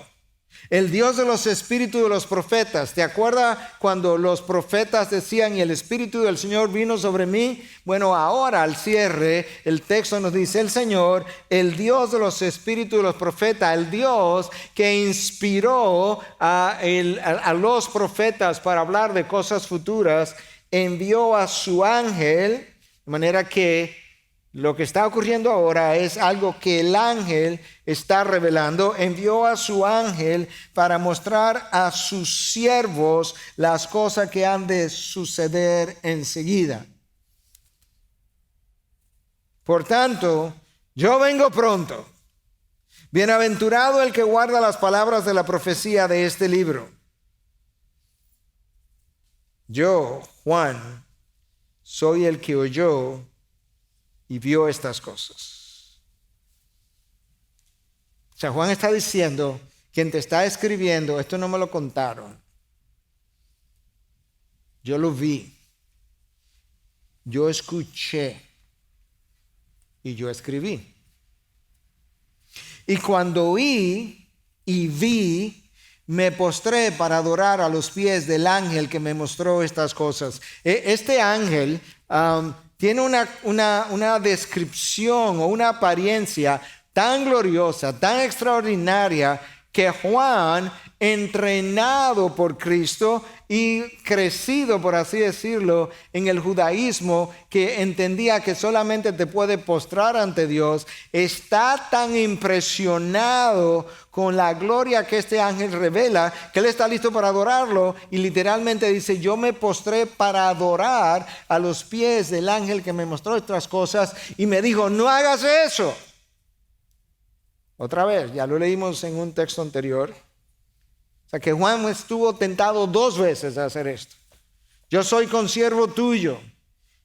el Dios de los espíritus de los profetas. ¿Te acuerdas cuando los profetas decían, y el Espíritu del Señor vino sobre mí? Bueno, ahora al cierre, el texto nos dice, el Señor, el Dios de los espíritus de los profetas, el Dios que inspiró a los profetas para hablar de cosas futuras, envió a su ángel, de manera que lo que está ocurriendo ahora es algo que el ángel está revelando. Envió a su ángel para mostrar a sus siervos las cosas que han de suceder enseguida. Por tanto, yo vengo pronto. Bienaventurado el que guarda las palabras de la profecía de este libro. Yo, Juan, soy el que oyó y vio estas cosas. O sea, Juan está diciendo, quien te está escribiendo, esto no me lo contaron. Yo lo vi. Yo escuché. Y yo escribí. Y cuando oí y vi, me postré para adorar a los pies del ángel que me mostró estas cosas. Este ángel tiene una descripción o una apariencia tan gloriosa, tan extraordinaria, que Juan, entrenado por Cristo y crecido, por así decirlo, en el judaísmo, que entendía que solamente te puede postrar ante Dios, está tan impresionado con la gloria que este ángel revela, que él está listo para adorarlo, y literalmente dice, yo me postré para adorar a los pies del ángel que me mostró estas cosas, y me dijo, no hagas eso. Otra vez, ya lo leímos en un texto anterior. O sea que Juan estuvo tentado 2 veces a hacer esto. Yo soy consiervo tuyo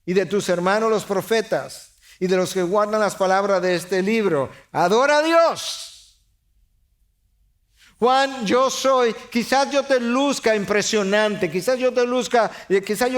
y de tus hermanos los profetas y de los que guardan las palabras de este libro. Adora a Dios. Juan, yo soy, quizás yo te luzca impresionante, quizás yo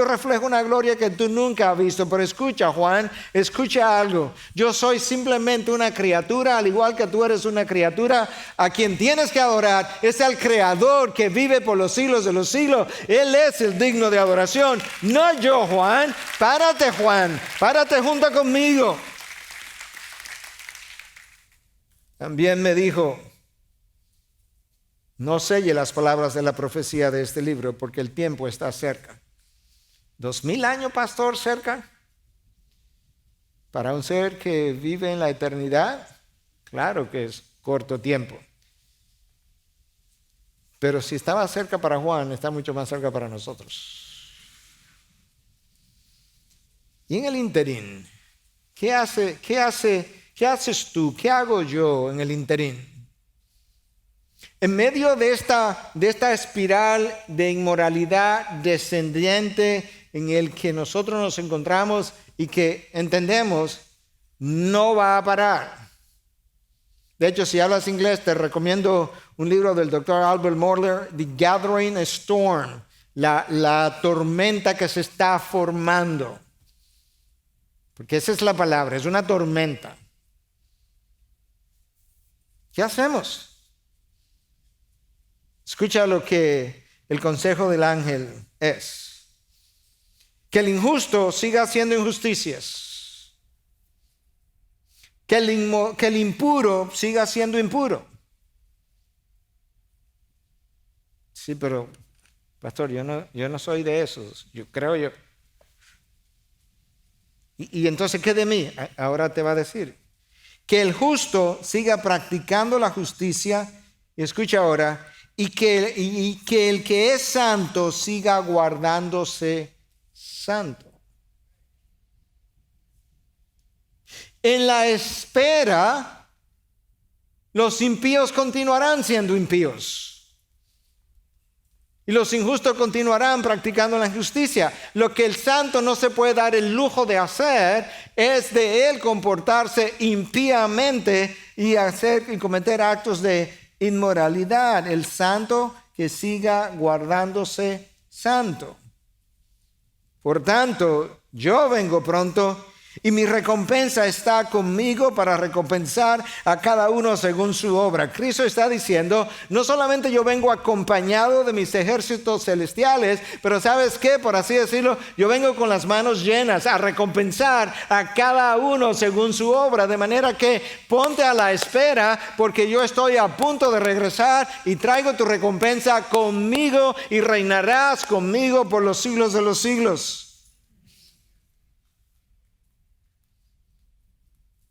reflejo una gloria que tú nunca has visto, pero escucha, Juan, escucha algo. Yo soy simplemente una criatura, al igual que tú eres una criatura, a quien tienes que adorar es al Creador que vive por los siglos de los siglos. Él es el digno de adoración, no yo, Juan. Párate, Juan, párate junto conmigo. También me dijo, no selle las palabras de la profecía de este libro porque el tiempo está cerca. 2000 años, pastor, cerca. Para un ser que vive en la eternidad, claro que es corto tiempo. Pero si estaba cerca para Juan, está mucho más cerca para nosotros. Y en el interín, ¿qué haces tú? ¿Qué hago yo en el interín? En medio de esta espiral de inmoralidad descendiente en el que nosotros nos encontramos y que entendemos no va a parar. De hecho, si hablas inglés, te recomiendo un libro del doctor Albert Mohler, The Gathering Storm, la tormenta que se está formando. Porque esa es la palabra, es una tormenta. ¿Qué hacemos? Escucha lo que el consejo del ángel es. Que el injusto siga haciendo injusticias. Que el impuro siga siendo impuro. Sí, pero, pastor, yo no soy de esos. Y entonces, ¿qué de mí? Ahora te va a decir. Que el justo siga practicando la justicia. Y escucha ahora. Y que el que es santo siga guardándose santo. En la espera, los impíos continuarán siendo impíos. Y los injustos continuarán practicando la injusticia. Lo que el santo no se puede dar el lujo de hacer es de él comportarse impíamente y cometer actos de inmoralidad. El santo que siga guardándose santo. Por tanto, yo vengo pronto y mi recompensa está conmigo para recompensar a cada uno según su obra. Cristo está diciendo, no solamente yo vengo acompañado de mis ejércitos celestiales, pero ¿sabes qué? Por así decirlo, yo vengo con las manos llenas a recompensar a cada uno según su obra. De manera que ponte a la espera porque yo estoy a punto de regresar y traigo tu recompensa conmigo y reinarás conmigo por los siglos de los siglos.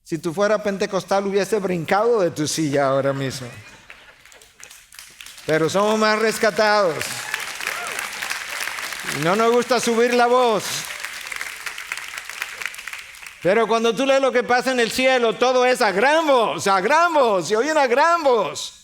Si tú fueras pentecostal, hubiese brincado de tu silla ahora mismo. Pero somos más rescatados. Y no nos gusta subir la voz. Pero cuando tú lees lo que pasa en el cielo, todo es a gran voz, se oyen a gran voz.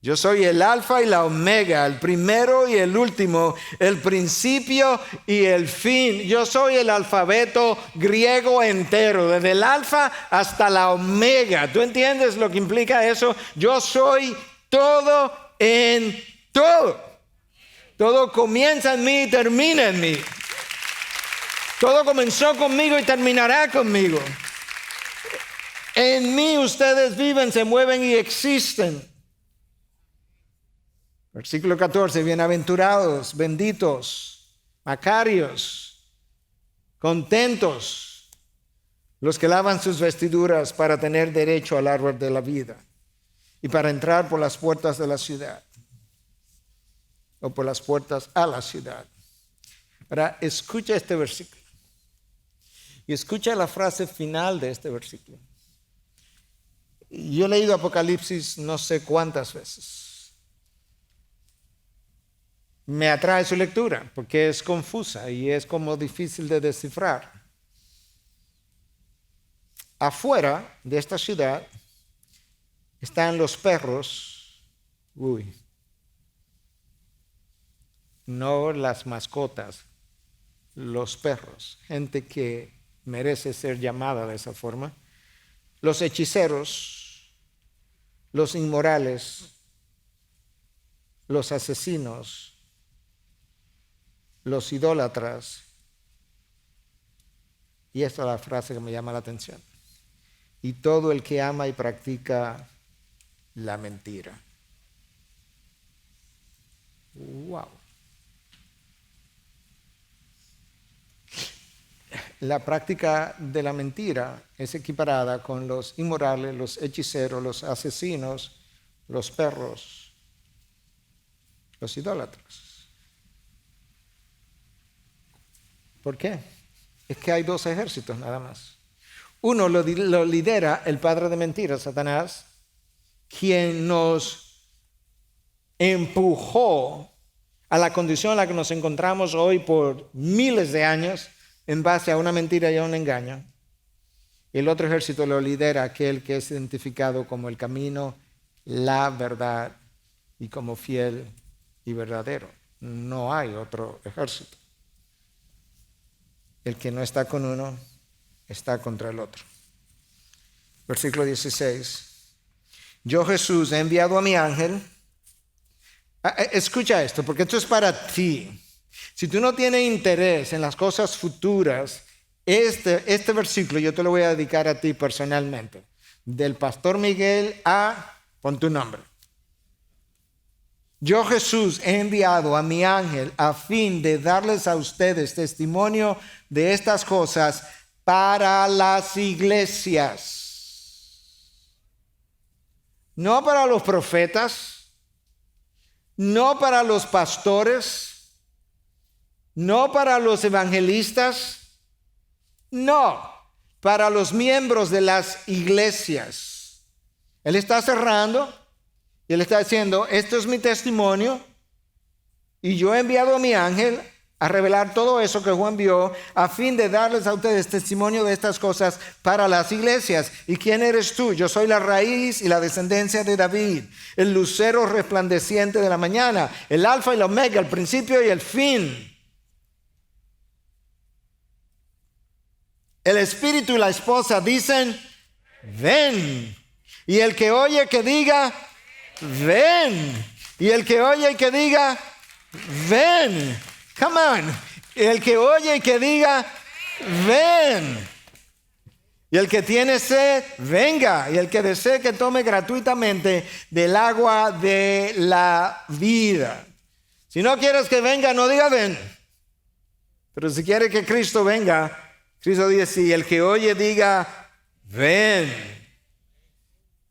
Yo soy el alfa y la omega, el primero y el último, el principio y el fin. Yo soy el alfabeto griego entero, desde el alfa hasta la omega. ¿Tú entiendes lo que implica eso? Yo soy todo en todo. Todo comienza en mí y termina en mí. Todo comenzó conmigo y terminará conmigo. En mí ustedes viven, se mueven y existen. Versículo 14, bienaventurados, benditos, macarios, contentos, los que lavan sus vestiduras para tener derecho al árbol de la vida y para entrar por las puertas de la ciudad o por las puertas a la ciudad. Ahora, escucha este versículo y escucha la frase final de este versículo. Yo he leído Apocalipsis no sé cuántas veces. Me atrae su lectura porque es confusa y es como difícil de descifrar. Afuera de esta ciudad están los perros, no las mascotas, los perros, gente que merece ser llamada de esa forma, los hechiceros, los inmorales, los asesinos, los idólatras. Y esta es la frase que me llama la atención. Y todo el que ama y practica la mentira. Wow. La práctica de la mentira es equiparada con los inmorales, los hechiceros, los asesinos, los perros, los idólatras. ¿Por qué? Es que hay dos ejércitos nada más. Uno lo lidera el padre de mentiras, Satanás, quien nos empujó a la condición en la que nos encontramos hoy por miles de años en base a una mentira y a un engaño. El otro ejército lo lidera aquel que es identificado como el camino, la verdad y como fiel y verdadero. No hay otro ejército. El que no está con uno está contra el otro. Versículo 16. Yo, Jesús, he enviado a mi ángel. Escucha esto, porque esto es para ti. Si tú no tienes interés en las cosas futuras, este versículo yo te lo voy a dedicar a ti personalmente. Del pastor Miguel a, pon tu nombre. Yo, Jesús, he enviado a mi ángel a fin de darles a ustedes testimonio de estas cosas para las iglesias. No para los profetas, no para los pastores, no para los evangelistas, no, para los miembros de las iglesias. Él está cerrando. Y él está diciendo, esto es mi testimonio y yo he enviado a mi ángel a revelar todo eso que Juan vio a fin de darles a ustedes testimonio de estas cosas para las iglesias. ¿Y quién eres tú? Yo soy la raíz y la descendencia de David, el lucero resplandeciente de la mañana, el alfa y el omega, el principio y el fin. El espíritu y la esposa dicen, ven. Y el que oye que diga, ven. Y el que oye y que diga, ven. Come on. El que oye y que diga, ven. Y el que tiene sed, venga. Y el que desee que tome gratuitamente del agua de la vida. Si no quieres que venga, no diga ven. Pero si quiere que Cristo venga, Cristo dice, si el que oye diga, ven.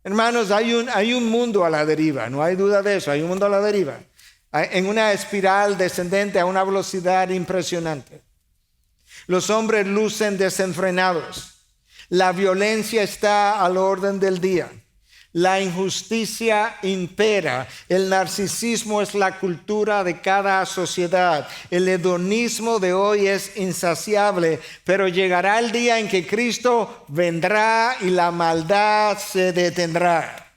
Hermanos, hay un mundo a la deriva, no hay duda de eso, hay un mundo a la deriva, en una espiral descendente a una velocidad impresionante. Los hombres lucen desenfrenados, la violencia está al orden del día, la injusticia impera, el narcisismo es la cultura de cada sociedad, el hedonismo de hoy es insaciable, pero llegará el día en que Cristo vendrá y la maldad se detendrá.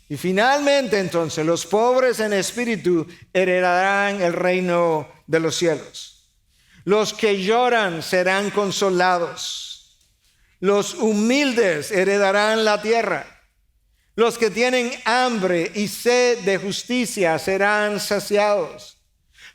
Y finalmente entonces los pobres en espíritu heredarán el reino de los cielos. Los que lloran serán consolados. Los humildes heredarán la tierra. Los que tienen hambre y sed de justicia serán saciados.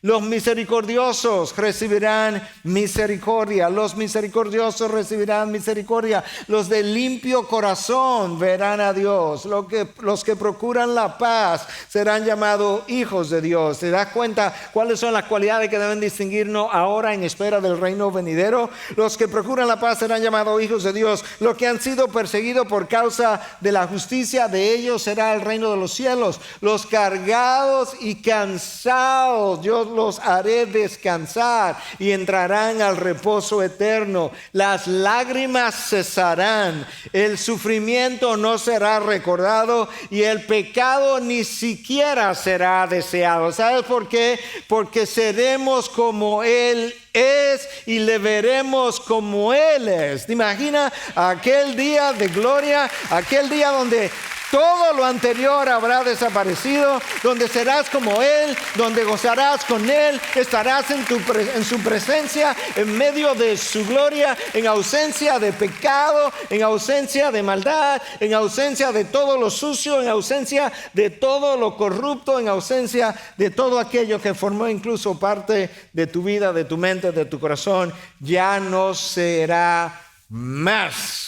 Los misericordiosos recibirán misericordia. Los misericordiosos recibirán misericordia. Los de limpio corazón verán a Dios. Los que procuran la paz serán llamados hijos de Dios. ¿Te das cuenta cuáles son las cualidades que deben distinguirnos ahora en espera del reino venidero? Los que procuran la paz serán llamados hijos de Dios. Los que han sido perseguidos por causa de la justicia, de ellos será el reino de los cielos. Los cargados y cansados, yo los haré descansar y entrarán al reposo eterno. Las lágrimas cesarán, el sufrimiento no será recordado y el pecado ni siquiera será deseado. ¿Sabes por qué? Porque seremos como Él es y le veremos como Él es. ¿Te imaginas aquel día de gloria, aquel día donde Todo lo anterior habrá desaparecido, donde serás como Él, donde gozarás con Él, estarás en su presencia, en medio de su gloria, en ausencia de pecado, en ausencia de maldad, en ausencia de todo lo sucio, en ausencia de todo lo corrupto, en ausencia de todo aquello que formó incluso parte de tu vida, de tu mente, de tu corazón. Ya no será más.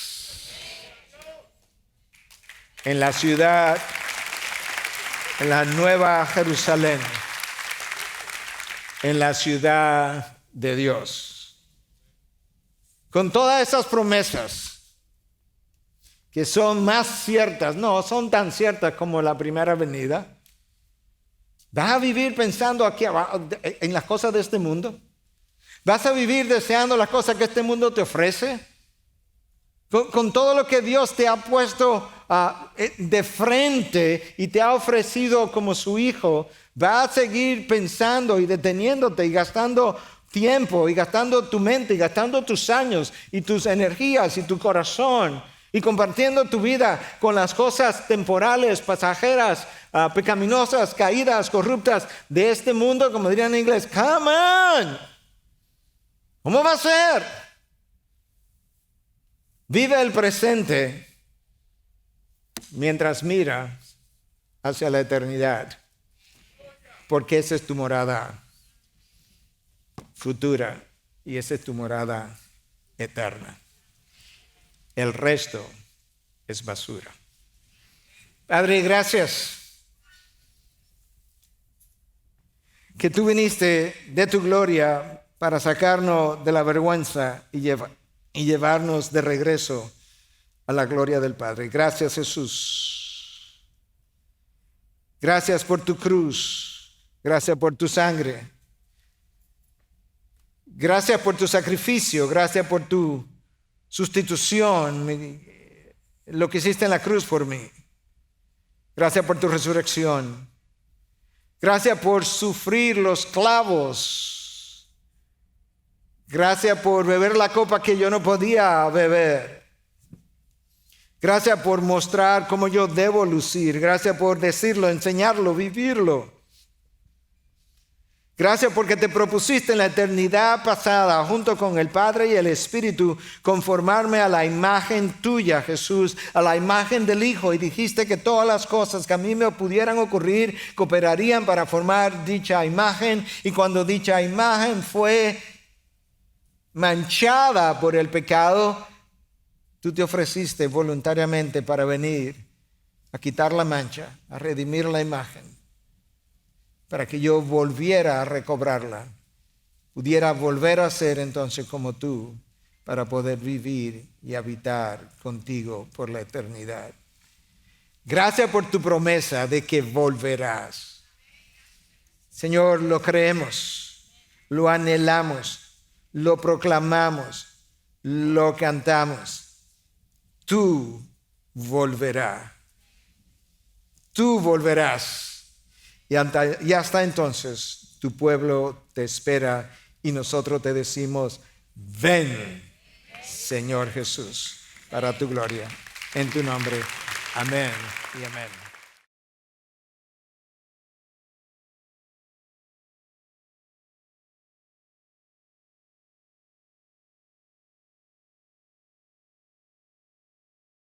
En la ciudad, en la nueva Jerusalén, en la ciudad de Dios. Con todas esas promesas que son más ciertas, no son tan ciertas como la primera venida. ¿Vas a vivir pensando aquí abajo en las cosas de este mundo? ¿Vas a vivir deseando las cosas que este mundo te ofrece? Con todo lo que Dios te ha puesto de frente y te ha ofrecido como su hijo, vas a seguir pensando y deteniéndote y gastando tiempo y gastando tu mente y gastando tus años y tus energías y tu corazón y compartiendo tu vida con las cosas temporales, pasajeras, pecaminosas, caídas, corruptas de este mundo, como dirían en inglés. Come on. ¿Cómo va a ser? Vive el presente mientras mira hacia la eternidad, porque esa es tu morada futura y esa es tu morada eterna. El resto es basura. Padre, gracias que tú viniste de tu gloria para sacarnos de la vergüenza y llevarnos de regreso a la gloria del Padre. Gracias, Jesús. Gracias por tu cruz. Gracias por tu sangre. Gracias por tu sacrificio. Gracias por tu sustitución, lo que hiciste en la cruz por mí. Gracias por tu resurrección. Gracias por sufrir los clavos. Gracias por beber la copa que yo no podía beber. Gracias por mostrar cómo yo debo lucir. Gracias por decirlo, enseñarlo, vivirlo. Gracias porque te propusiste en la eternidad pasada, junto con el Padre y el Espíritu, conformarme a la imagen tuya, Jesús, a la imagen del Hijo. Y dijiste que todas las cosas que a mí me pudieran ocurrir cooperarían para formar dicha imagen. Y cuando dicha imagen fue manchada por el pecado, tú te ofreciste voluntariamente para venir a quitar la mancha, a redimir la imagen, para que yo volviera a recobrarla, pudiera volver a ser entonces como tú, para poder vivir y habitar contigo por la eternidad. Gracias por tu promesa de que volverás. Señor, lo creemos, lo anhelamos, lo proclamamos, lo cantamos. Tú volverás. Tú volverás. Y hasta entonces tu pueblo te espera y nosotros te decimos, ven, Señor Jesús, para tu gloria. En tu nombre, amén y amén.